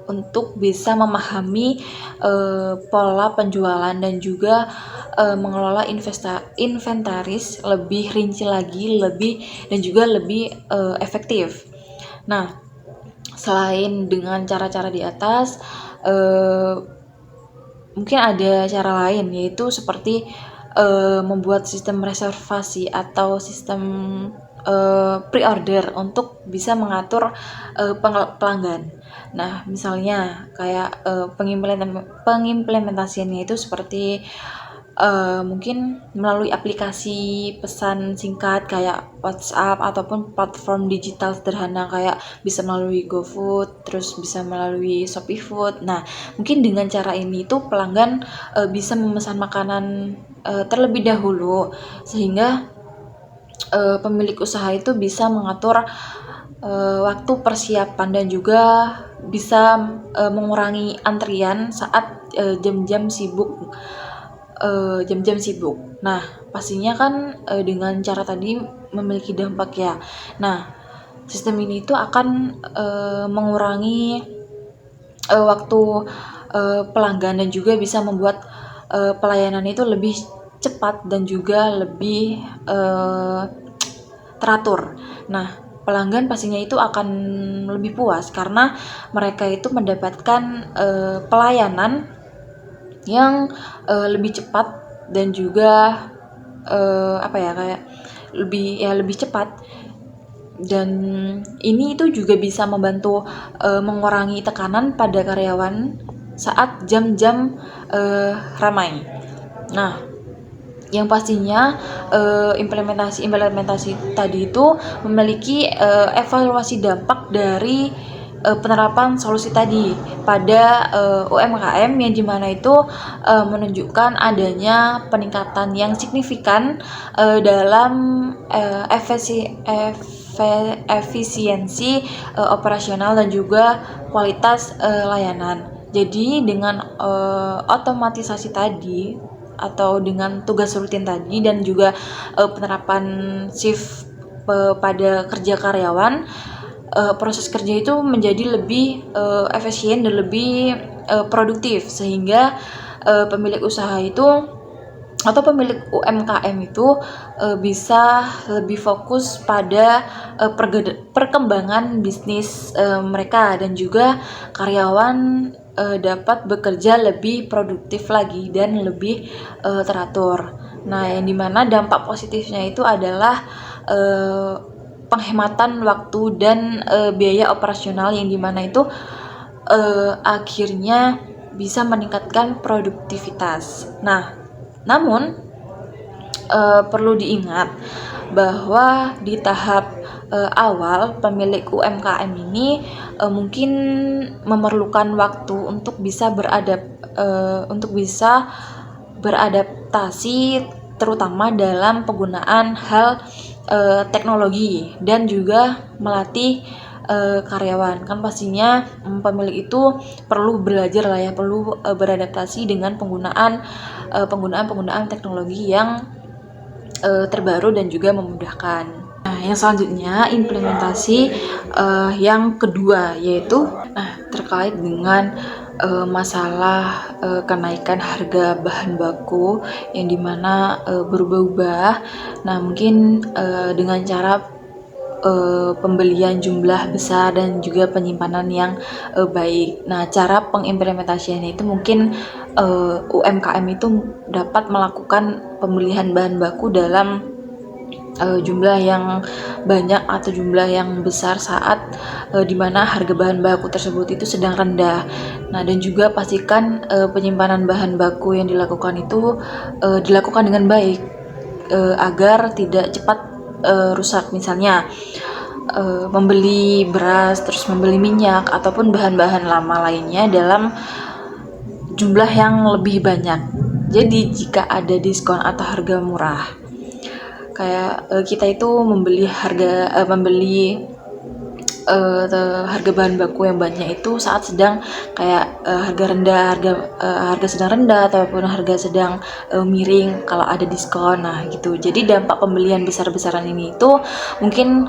untuk bisa memahami pola penjualan dan juga mengelola inventaris lebih rinci lagi, dan juga lebih efektif. Nah, selain dengan cara-cara di atas, mungkin ada cara lain, yaitu seperti membuat sistem reservasi atau sistem pre-order untuk bisa mengatur pelanggan. Nah, misalnya kayak pengimplementasiannya itu seperti mungkin melalui aplikasi pesan singkat kayak WhatsApp ataupun platform digital sederhana kayak bisa melalui GoFood, terus bisa melalui Shopee Food. Nah, mungkin dengan cara ini tuh pelanggan bisa memesan makanan terlebih dahulu, sehingga pemilik usaha itu bisa mengatur waktu persiapan dan juga bisa mengurangi antrian saat jam-jam sibuk. Nah, pastinya kan dengan cara tadi memiliki dampak ya. Nah, sistem ini itu akan mengurangi waktu pelanggan dan juga bisa membuat pelayanan itu lebih cepat dan juga lebih teratur. Nah, pelanggan pastinya itu akan lebih puas karena mereka itu mendapatkan pelayanan yang lebih cepat dan juga kayak lebih cepat, dan ini itu juga bisa membantu mengurangi tekanan pada karyawan saat jam-jam ramai. Nah, yang pastinya implementasi tadi itu memiliki evaluasi dampak dari penerapan solusi tadi pada UMKM, yang dimana itu menunjukkan adanya peningkatan yang signifikan dalam efisiensi operasional dan juga kualitas layanan. Jadi dengan otomatisasi tadi atau dengan tugas rutin tadi dan juga penerapan shift pada kerja karyawan, proses kerja itu menjadi lebih efisien dan lebih produktif, sehingga pemilik usaha itu atau pemilik UMKM itu bisa lebih fokus pada perkembangan bisnis mereka, dan juga karyawan dapat bekerja lebih produktif lagi dan lebih teratur. Nah, yang dimana dampak positifnya itu adalah penghematan waktu dan biaya operasional, yang dimana itu akhirnya bisa meningkatkan produktivitas. Nah, namun perlu diingat bahwa di tahap awal pemilik UMKM ini mungkin memerlukan waktu untuk bisa beradaptasi, terutama dalam penggunaan hal teknologi, dan juga melatih karyawan. Kan pastinya pemilik itu perlu belajar lah ya, perlu beradaptasi dengan penggunaan teknologi yang terbaru dan juga memudahkan. Nah, yang selanjutnya implementasi yang kedua, yaitu terkait dengan masalah kenaikan harga bahan baku yang dimana berubah-ubah. Nah, mungkin dengan cara pembelian jumlah besar dan juga penyimpanan yang baik. Nah, cara pengimplementasiannya itu mungkin UMKM itu dapat melakukan pembelian bahan baku dalam jumlah yang banyak atau jumlah yang besar saat dimana harga bahan baku tersebut itu sedang rendah. Nah, dan juga pastikan penyimpanan bahan baku yang dilakukan itu dilakukan dengan baik agar tidak cepat rusak. Misalnya membeli beras, terus membeli minyak ataupun bahan-bahan lama lainnya dalam jumlah yang lebih banyak. Jadi jika ada diskon atau harga murah, kayak kita itu membeli harga bahan baku yang banyak itu saat sedang kayak harga sedang rendah ataupun harga sedang miring kalau ada diskon. Nah, gitu. Jadi dampak pembelian besar-besaran ini itu mungkin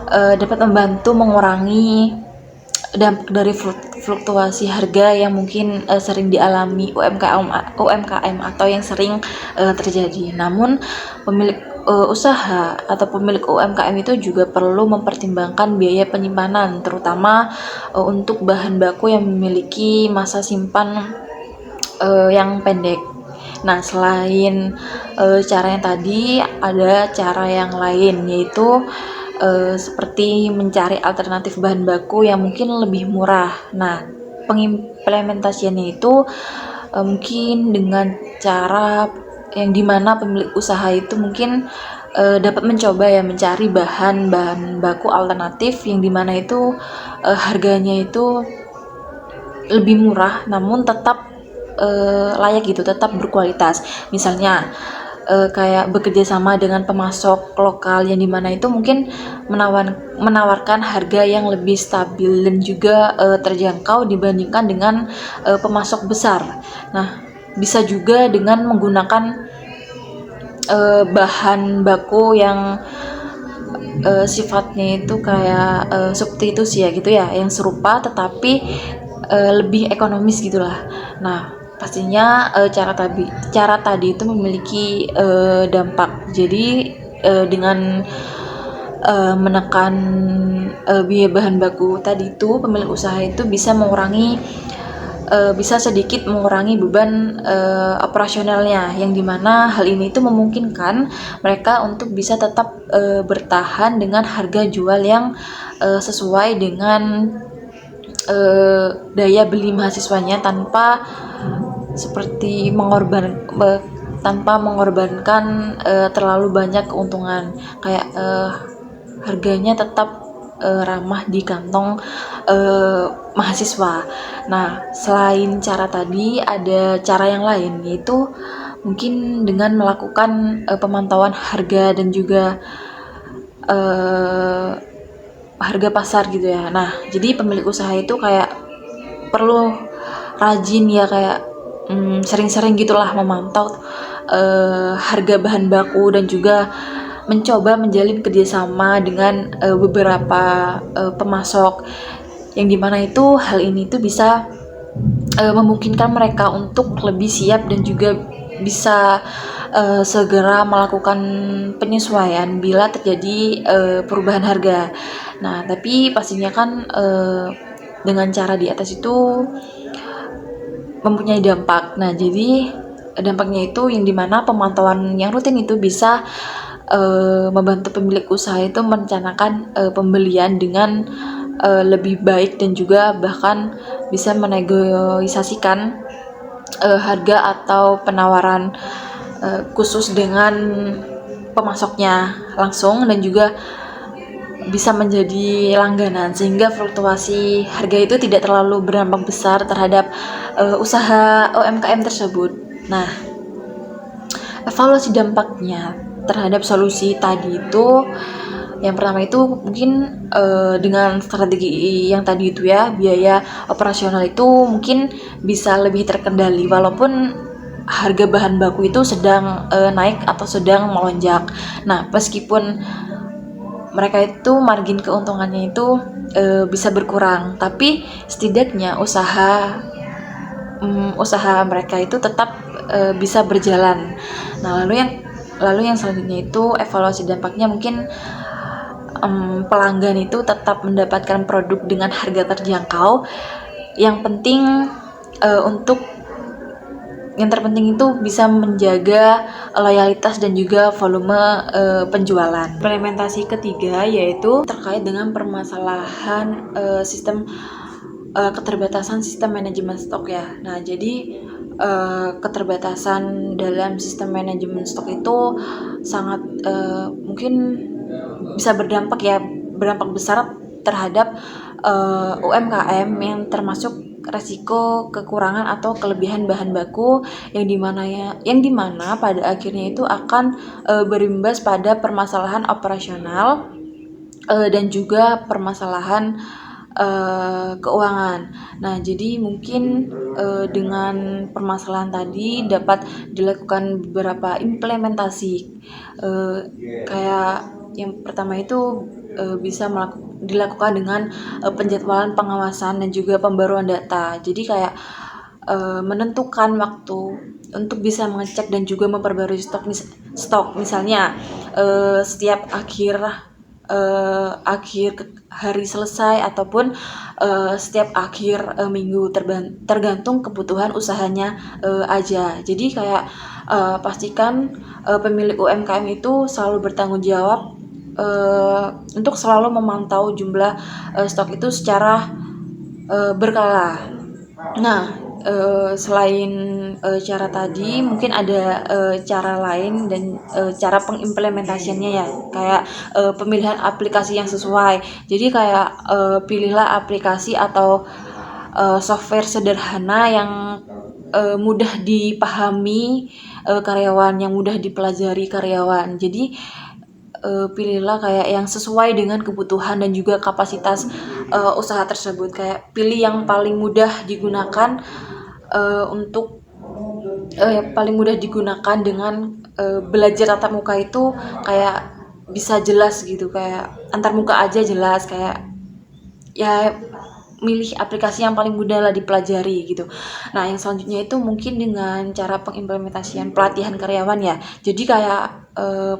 dapat membantu mengurangi dampak dari fluktuasi harga yang mungkin sering dialami UMKM atau yang sering terjadi. Namun pemilik usaha atau pemilik UMKM itu juga perlu mempertimbangkan biaya penyimpanan, terutama untuk bahan baku yang memiliki masa simpan yang pendek. Nah, selain cara yang tadi, ada cara yang lain, yaitu seperti mencari alternatif bahan baku yang mungkin lebih murah. Nah, pengimplementasiannya itu mungkin dengan cara yang dimana pemilik usaha itu mungkin dapat mencoba ya mencari bahan baku alternatif yang dimana itu harganya itu lebih murah namun tetap layak gitu, tetap berkualitas. Misalnya kayak bekerja sama dengan pemasok lokal yang dimana itu mungkin menawarkan harga yang lebih stabil dan juga terjangkau dibandingkan dengan pemasok besar. Nah, bisa juga dengan menggunakan bahan baku yang sifatnya itu kayak substitusi ya gitu ya, yang serupa tetapi lebih ekonomis gitulah. Nah, pastinya cara tadi itu memiliki dampak. Jadi dengan menekan biaya bahan baku tadi itu, pemilik usaha itu bisa sedikit mengurangi beban operasionalnya, yang dimana hal ini itu memungkinkan mereka untuk bisa tetap bertahan dengan harga jual yang sesuai dengan daya beli mahasiswanya tanpa mengorbankan terlalu banyak keuntungan, kayak harganya tetap ramah di kantong mahasiswa. Nah, selain cara tadi ada cara yang lain, yaitu mungkin dengan melakukan pemantauan harga dan juga harga pasar gitu ya. Nah, jadi pemilik usaha itu kayak perlu rajin ya, kayak sering-sering gitulah memantau harga bahan baku dan juga mencoba menjalin kerjasama dengan beberapa pemasok, yang dimana itu hal ini tuh bisa memungkinkan mereka untuk lebih siap dan juga bisa segera melakukan penyesuaian bila terjadi perubahan harga. Nah, tapi pastinya kan dengan cara di atas itu mempunyai dampak. Nah, jadi dampaknya itu yang dimana pemantauan yang rutin itu bisa membantu pemilik usaha itu merencanakan pembelian dengan lebih baik dan juga bahkan bisa menegosiasikan harga atau penawaran khusus dengan pemasoknya langsung, dan juga bisa menjadi langganan sehingga fluktuasi harga itu tidak terlalu berdampak besar terhadap usaha UMKM tersebut. Nah, evaluasi dampaknya terhadap solusi tadi itu, yang pertama itu mungkin dengan strategi yang tadi itu ya, biaya operasional itu mungkin bisa lebih terkendali walaupun harga bahan baku itu sedang naik atau sedang melonjak. Nah, meskipun mereka itu margin keuntungannya itu bisa berkurang, tapi setidaknya usaha mereka itu tetap bisa berjalan. Nah, lalu yang selanjutnya itu evaluasi dampaknya, mungkin pelanggan itu tetap mendapatkan produk dengan harga terjangkau. Yang terpenting itu bisa menjaga loyalitas dan juga volume penjualan. Implementasi ketiga yaitu terkait dengan permasalahan keterbatasan sistem manajemen stok ya. Nah, jadi keterbatasan dalam sistem manajemen stok itu sangat mungkin bisa berdampak besar terhadap UMKM yang termasuk resiko kekurangan atau kelebihan bahan baku, yang dimana pada akhirnya itu akan berimbas pada permasalahan operasional dan juga permasalahan keuangan. Nah, jadi mungkin dengan permasalahan tadi dapat dilakukan beberapa implementasi, kayak yang pertama itu bisa dilakukan dengan penjadwalan pengawasan dan juga pembaruan data. Jadi kayak menentukan waktu untuk bisa mengecek dan juga memperbarui stok. Misalnya setiap akhir hari selesai ataupun setiap akhir minggu, tergantung kebutuhan usahanya aja. Jadi kayak pastikan pemilik UMKM itu selalu bertanggung jawab untuk selalu memantau jumlah stok itu secara berkala. Nah, selain cara tadi, mungkin ada cara lain dan cara pengimplementasiannya ya, kayak pemilihan aplikasi yang sesuai. Jadi kayak pilihlah aplikasi atau software sederhana yang mudah dipahami karyawan, yang mudah dipelajari karyawan. Jadi pilihlah kayak yang sesuai dengan kebutuhan dan juga kapasitas usaha tersebut. Kayak pilih yang paling mudah digunakan dengan belajar tatap muka itu kayak bisa jelas gitu, kayak antar muka aja jelas, kayak ya milih aplikasi yang paling mudah lah dipelajari gitu. Nah, yang selanjutnya itu mungkin dengan cara pengimplementasian pelatihan karyawan ya. Jadi kayak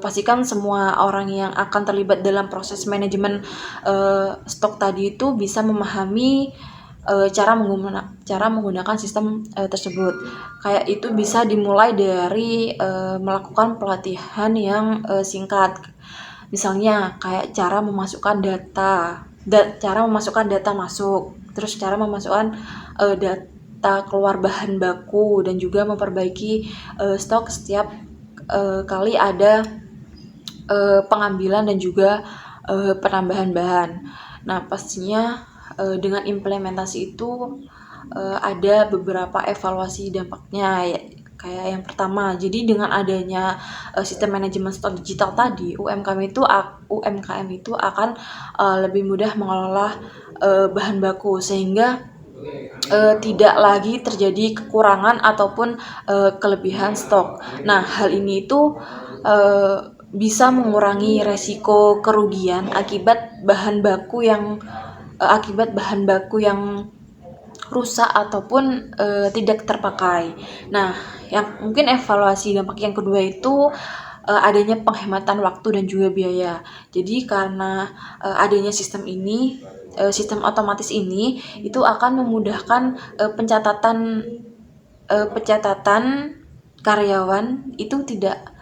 pastikan semua orang yang akan terlibat dalam proses manajemen stok tadi itu bisa memahami cara menggunakan sistem tersebut. Kayak itu bisa dimulai dari melakukan pelatihan yang singkat. Misalnya kayak cara memasukkan data masuk, terus cara memasukkan data keluar bahan baku, dan juga memperbaiki stok setiap kali ada pengambilan dan juga penambahan bahan. Nah, pastinya dengan implementasi itu ada beberapa evaluasi dampaknya ya. Kayak yang pertama, jadi dengan adanya sistem manajemen stok digital tadi, UMKM itu akan lebih mudah mengelola bahan baku, sehingga tidak lagi terjadi kekurangan ataupun kelebihan stok. Nah, hal ini itu bisa mengurangi resiko kerugian akibat bahan baku yang rusak ataupun tidak terpakai. Nah, yang mungkin evaluasi dampak yang kedua itu adanya penghematan waktu dan juga biaya. Jadi karena adanya sistem otomatis ini itu akan memudahkan pencatatan karyawan itu tidak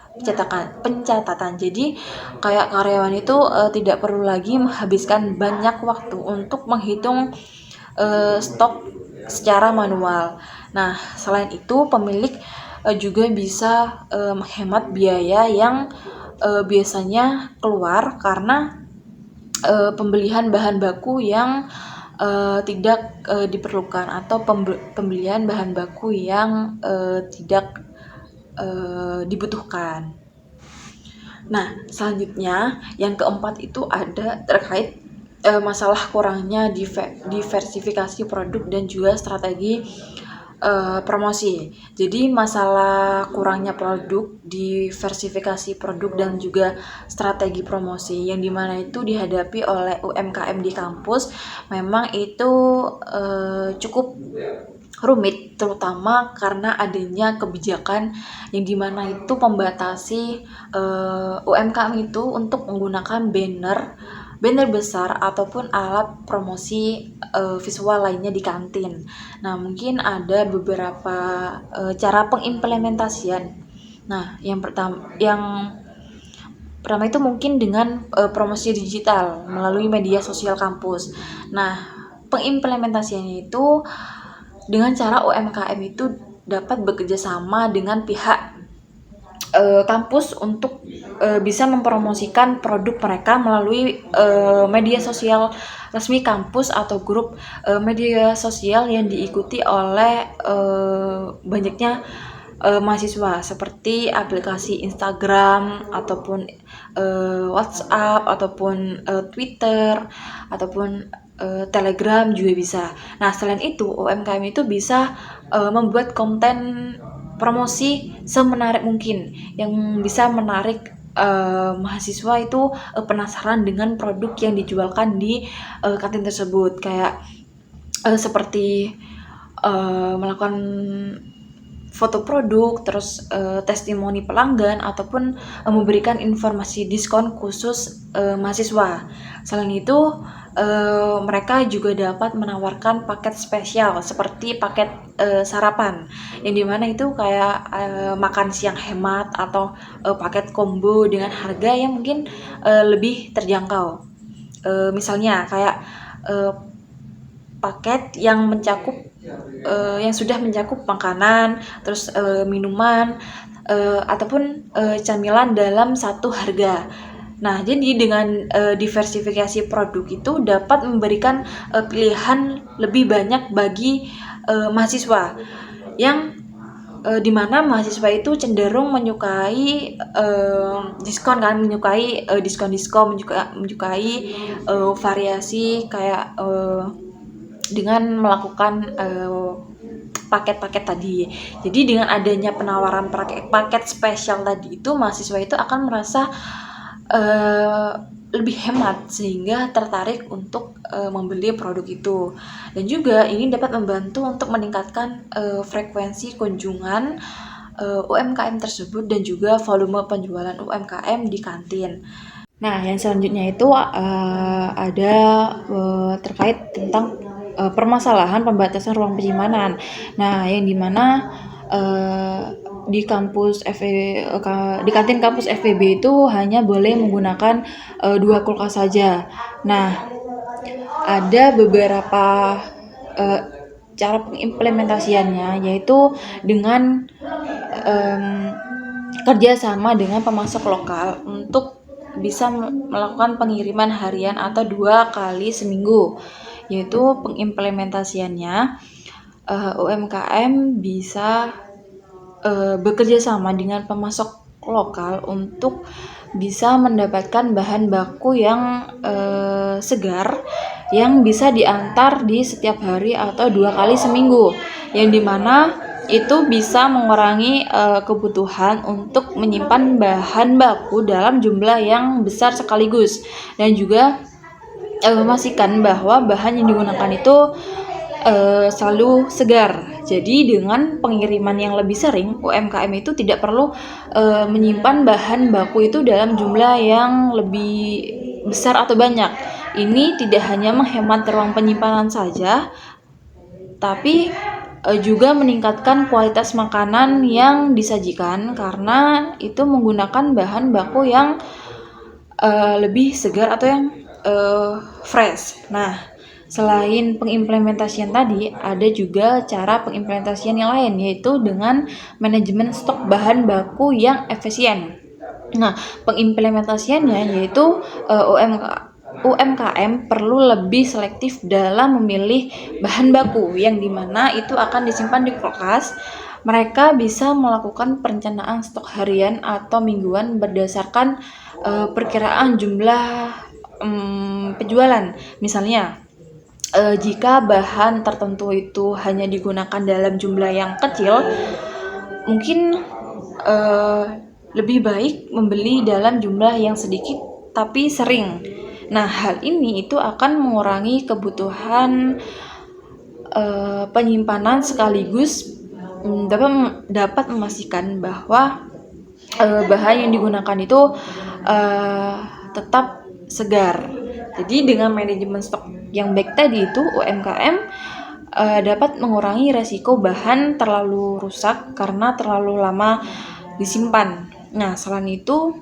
pencatatan. Jadi kayak karyawan itu tidak perlu lagi menghabiskan banyak waktu untuk menghitung stok secara manual. Nah, selain itu pemilik juga bisa menghemat biaya yang biasanya keluar karena pembelian bahan baku yang tidak diperlukan atau pembelian bahan baku yang tidak dibutuhkan. Nah, selanjutnya yang keempat itu ada terkait masalah kurangnya diversifikasi produk dan juga strategi promosi. Jadi masalah kurangnya produk, diversifikasi produk dan juga strategi promosi yang dimana itu dihadapi oleh UMKM di kampus memang itu cukup rumit, terutama karena adanya kebijakan yang dimana itu membatasi UMKM itu untuk menggunakan banner besar ataupun alat promosi visual lainnya di kantin. Nah, mungkin ada beberapa cara pengimplementasian. Nah, yang pertama itu mungkin dengan promosi digital melalui media sosial kampus. Nah, pengimplementasiannya itu dengan cara UMKM itu dapat bekerja sama dengan pihak kampus untuk bisa mempromosikan produk mereka melalui media sosial resmi kampus atau grup media sosial yang diikuti oleh banyaknya mahasiswa seperti aplikasi Instagram ataupun WhatsApp ataupun Twitter ataupun Telegram juga bisa. Nah, selain itu UMKM itu bisa membuat konten promosi semenarik mungkin yang bisa menarik mahasiswa itu penasaran dengan produk yang dijualkan di kantin tersebut, kayak seperti melakukan foto produk, terus testimoni pelanggan ataupun memberikan informasi diskon khusus mahasiswa. Selain itu mereka juga dapat menawarkan paket spesial seperti paket sarapan yang dimana itu kayak makan siang hemat atau paket combo dengan harga yang mungkin lebih terjangkau. Misalnya kayak paket yang sudah mencakup makanan, terus minuman ataupun camilan dalam satu harga. Nah, jadi dengan diversifikasi produk itu dapat memberikan pilihan lebih banyak bagi mahasiswa yang dimana mahasiswa itu cenderung menyukai diskon kan, menyukai diskon-diskon, menyukai variasi kayak dengan melakukan paket-paket tadi. Jadi dengan adanya penawaran paket spesial tadi itu mahasiswa itu akan merasa lebih hemat sehingga tertarik untuk membeli produk itu. Dan juga ini dapat membantu untuk meningkatkan frekuensi kunjungan UMKM tersebut dan juga volume penjualan UMKM di kantin. Nah, yang selanjutnya itu ada terkait tentang permasalahan pembatasan ruang penyimpanan. Nah, yang dimana di kantin kampus FEB itu hanya boleh menggunakan 2 kulkas saja. Nah, ada beberapa cara pengimplementasiannya, yaitu dengan kerjasama dengan pemasok lokal untuk bisa melakukan pengiriman harian atau 2 kali seminggu. Yaitu pengimplementasiannya UMKM bisa bekerja sama dengan pemasok lokal untuk bisa mendapatkan bahan baku yang segar yang bisa diantar di setiap hari atau 2 kali seminggu, yang dimana itu bisa mengurangi kebutuhan untuk menyimpan bahan baku dalam jumlah yang besar sekaligus, dan juga memastikan bahwa bahan yang digunakan itu selalu segar. Jadi dengan pengiriman yang lebih sering, UMKM itu tidak perlu menyimpan bahan baku itu dalam jumlah yang lebih besar atau banyak. Ini tidak hanya menghemat ruang penyimpanan saja, tapi juga meningkatkan kualitas makanan yang disajikan karena itu menggunakan bahan baku yang lebih segar atau yang fresh. Nah, selain pengimplementasian tadi, ada juga cara pengimplementasian yang lain, yaitu dengan manajemen stok bahan baku yang efisien. Nah, pengimplementasiannya yaitu UMKM perlu lebih selektif dalam memilih bahan baku, yang dimana itu akan disimpan di kulkas. Mereka bisa melakukan perencanaan stok harian atau mingguan berdasarkan perkiraan jumlah penjualan. Misalnya, jika bahan tertentu itu hanya digunakan dalam jumlah yang kecil, mungkin lebih baik membeli dalam jumlah yang sedikit tapi sering. Nah, hal ini itu akan mengurangi kebutuhan penyimpanan sekaligus dapat memastikan bahwa bahan yang digunakan itu tetap segar. Jadi dengan manajemen stok yang baik tadi itu, UMKM dapat mengurangi resiko bahan terlalu rusak karena terlalu lama disimpan. Nah, selain itu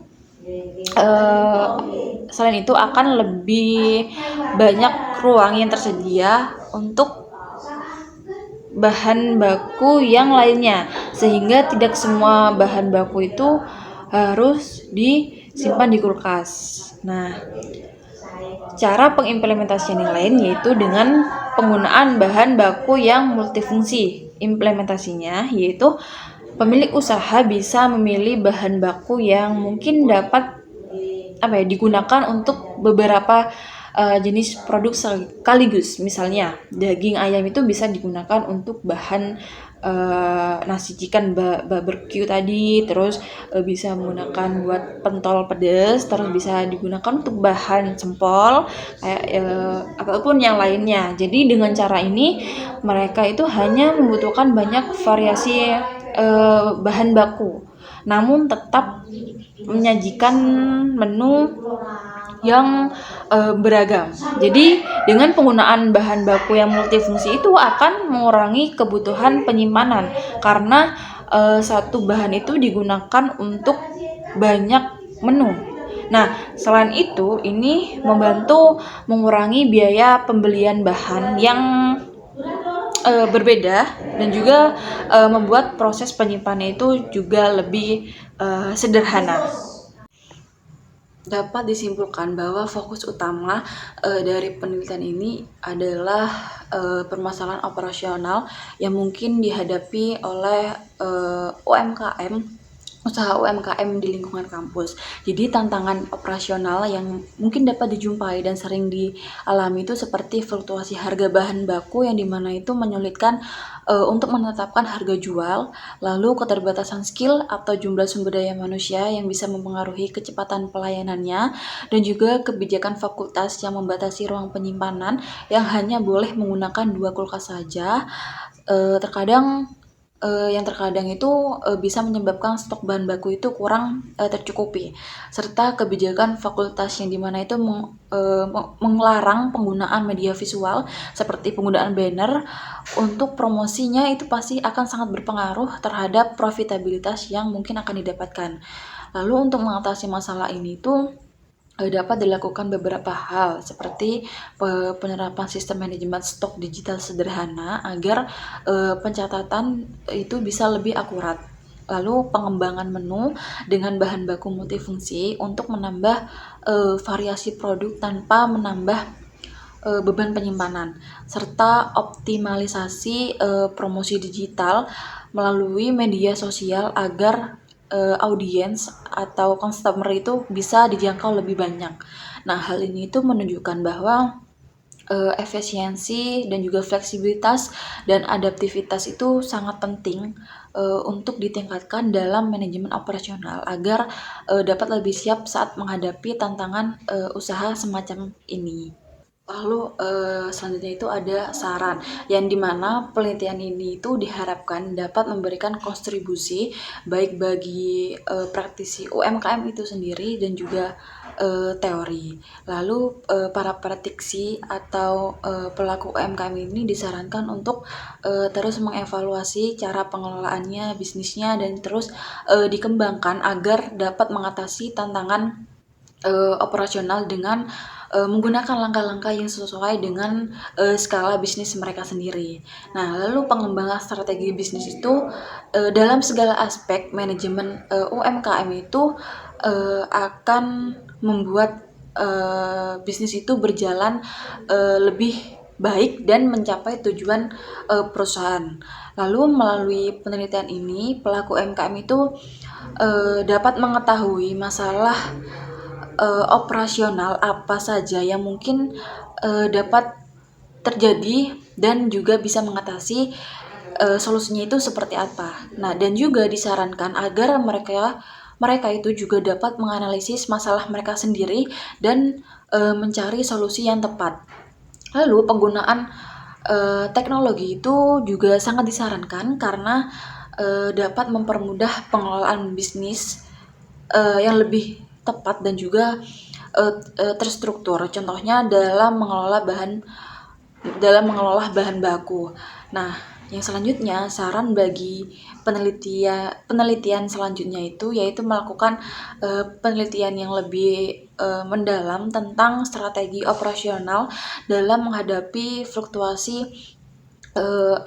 akan lebih banyak ruang yang tersedia untuk bahan baku yang lainnya, sehingga tidak semua bahan baku itu harus disimpan di kulkas. Nah, cara pengimplementasian yang lain yaitu dengan penggunaan bahan baku yang multifungsi. Implementasinya yaitu pemilik usaha bisa memilih bahan baku yang mungkin dapat digunakan untuk beberapa jenis produk sekaligus. Misalnya, daging ayam itu bisa digunakan untuk bahan nasi chicken barbecue tadi, terus bisa menggunakan buat pentol pedas, terus bisa digunakan untuk bahan cempol, apapun yang lainnya. Jadi dengan cara ini mereka itu hanya membutuhkan banyak variasi bahan baku, namun tetap menyajikan menu yang beragam. Jadi dengan penggunaan bahan baku yang multifungsi itu akan mengurangi kebutuhan penyimpanan karena satu bahan itu digunakan untuk banyak menu. Nah, selain itu ini membantu mengurangi biaya pembelian bahan yang berbeda dan juga membuat proses penyimpanan itu juga lebih sederhana. Dapat disimpulkan bahwa fokus utama dari penelitian ini adalah permasalahan operasional yang mungkin dihadapi oleh usaha UMKM di lingkungan kampus. Jadi tantangan operasional yang mungkin dapat dijumpai dan sering dialami itu seperti fluktuasi harga bahan baku yang dimana itu menyulitkan untuk menetapkan harga jual, lalu keterbatasan skill atau jumlah sumber daya manusia yang bisa mempengaruhi kecepatan pelayanannya, dan juga kebijakan fakultas yang membatasi ruang penyimpanan yang hanya boleh menggunakan 2 kulkas saja. Yang terkadang itu bisa menyebabkan stok bahan baku itu kurang tercukupi, serta kebijakan fakultas yang dimana itu melarang penggunaan media visual seperti penggunaan banner untuk promosinya, itu pasti akan sangat berpengaruh terhadap profitabilitas yang mungkin akan didapatkan. Lalu untuk mengatasi masalah ini tuh dapat dilakukan beberapa hal seperti penerapan sistem manajemen stok digital sederhana agar pencatatan itu bisa lebih akurat. Lalu pengembangan menu dengan bahan baku multifungsi untuk menambah variasi produk tanpa menambah beban penyimpanan, serta optimalisasi promosi digital melalui media sosial agar audiens atau customer itu bisa dijangkau lebih banyak. Nah, hal ini itu menunjukkan bahwa efisiensi dan juga fleksibilitas dan adaptivitas itu sangat penting untuk ditingkatkan dalam manajemen operasional agar dapat lebih siap saat menghadapi tantangan usaha semacam ini. Lalu selanjutnya itu ada saran yang dimana penelitian ini itu diharapkan dapat memberikan kontribusi baik bagi praktisi UMKM itu sendiri dan juga teori. Lalu para praktisi atau pelaku UMKM ini disarankan untuk terus mengevaluasi cara pengelolaannya, bisnisnya, dan terus dikembangkan agar dapat mengatasi tantangan operasional dengan menggunakan langkah-langkah yang sesuai dengan skala bisnis mereka sendiri. Nah, lalu pengembangan strategi bisnis itu dalam segala aspek manajemen UMKM itu akan membuat bisnis itu berjalan lebih baik dan mencapai tujuan perusahaan. Lalu melalui penelitian ini, pelaku UMKM itu dapat mengetahui masalah operasional apa saja yang mungkin dapat terjadi dan juga bisa mengatasi solusinya itu seperti apa. Nah, dan juga disarankan agar mereka itu juga dapat menganalisis masalah mereka sendiri dan mencari solusi yang tepat. Lalu penggunaan teknologi itu juga sangat disarankan karena dapat mempermudah pengelolaan bisnis yang lebih tepat dan juga terstruktur. Contohnya dalam mengelola bahan baku. Nah, yang selanjutnya saran bagi penelitian selanjutnya itu yaitu melakukan penelitian yang lebih mendalam tentang strategi operasional dalam menghadapi fluktuasi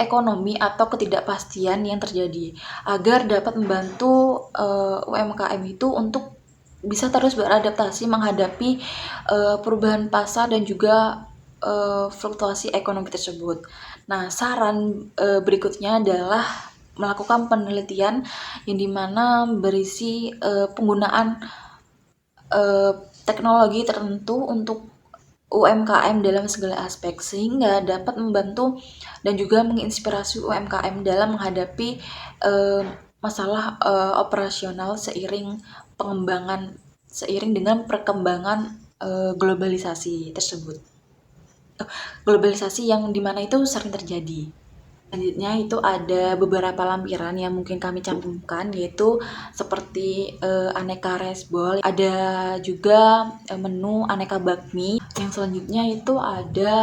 ekonomi atau ketidakpastian yang terjadi agar dapat membantu UMKM itu untuk bisa terus beradaptasi menghadapi perubahan pasar dan juga fluktuasi ekonomi tersebut. Nah, saran berikutnya adalah melakukan penelitian yang dimana berisi penggunaan teknologi tertentu untuk UMKM dalam segala aspek sehingga dapat membantu dan juga menginspirasi UMKM dalam menghadapi masalah operasional seiring dengan perkembangan globalisasi tersebut. Globalisasi yang dimana itu sering terjadi. Selanjutnya itu ada beberapa lampiran yang mungkin kami cantumkan yaitu seperti aneka rice bowl, ada juga menu aneka bakmi. Yang selanjutnya itu ada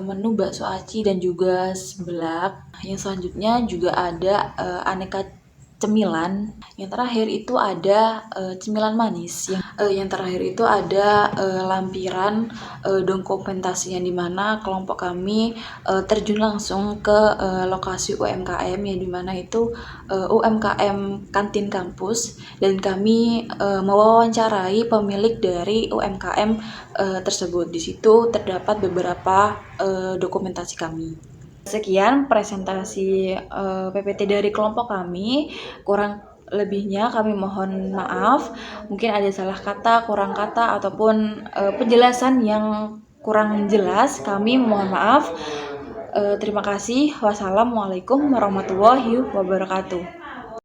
menu bakso aci dan juga seblak. Yang selanjutnya juga ada aneka cemilan. Yang terakhir itu ada cemilan manis. Yang terakhir itu ada lampiran dokumentasi yang dimana kelompok kami terjun langsung ke lokasi UMKM yang dimana itu UMKM kantin kampus dan kami mewawancarai pemilik dari UMKM tersebut. Di situ terdapat beberapa dokumentasi kami. Sekian presentasi PPT dari kelompok kami. Kurang lebihnya kami mohon maaf. Mungkin ada salah kata, kurang kata, ataupun penjelasan yang kurang jelas. Kami mohon maaf. Terima kasih. Wassalamualaikum warahmatullahi wabarakatuh.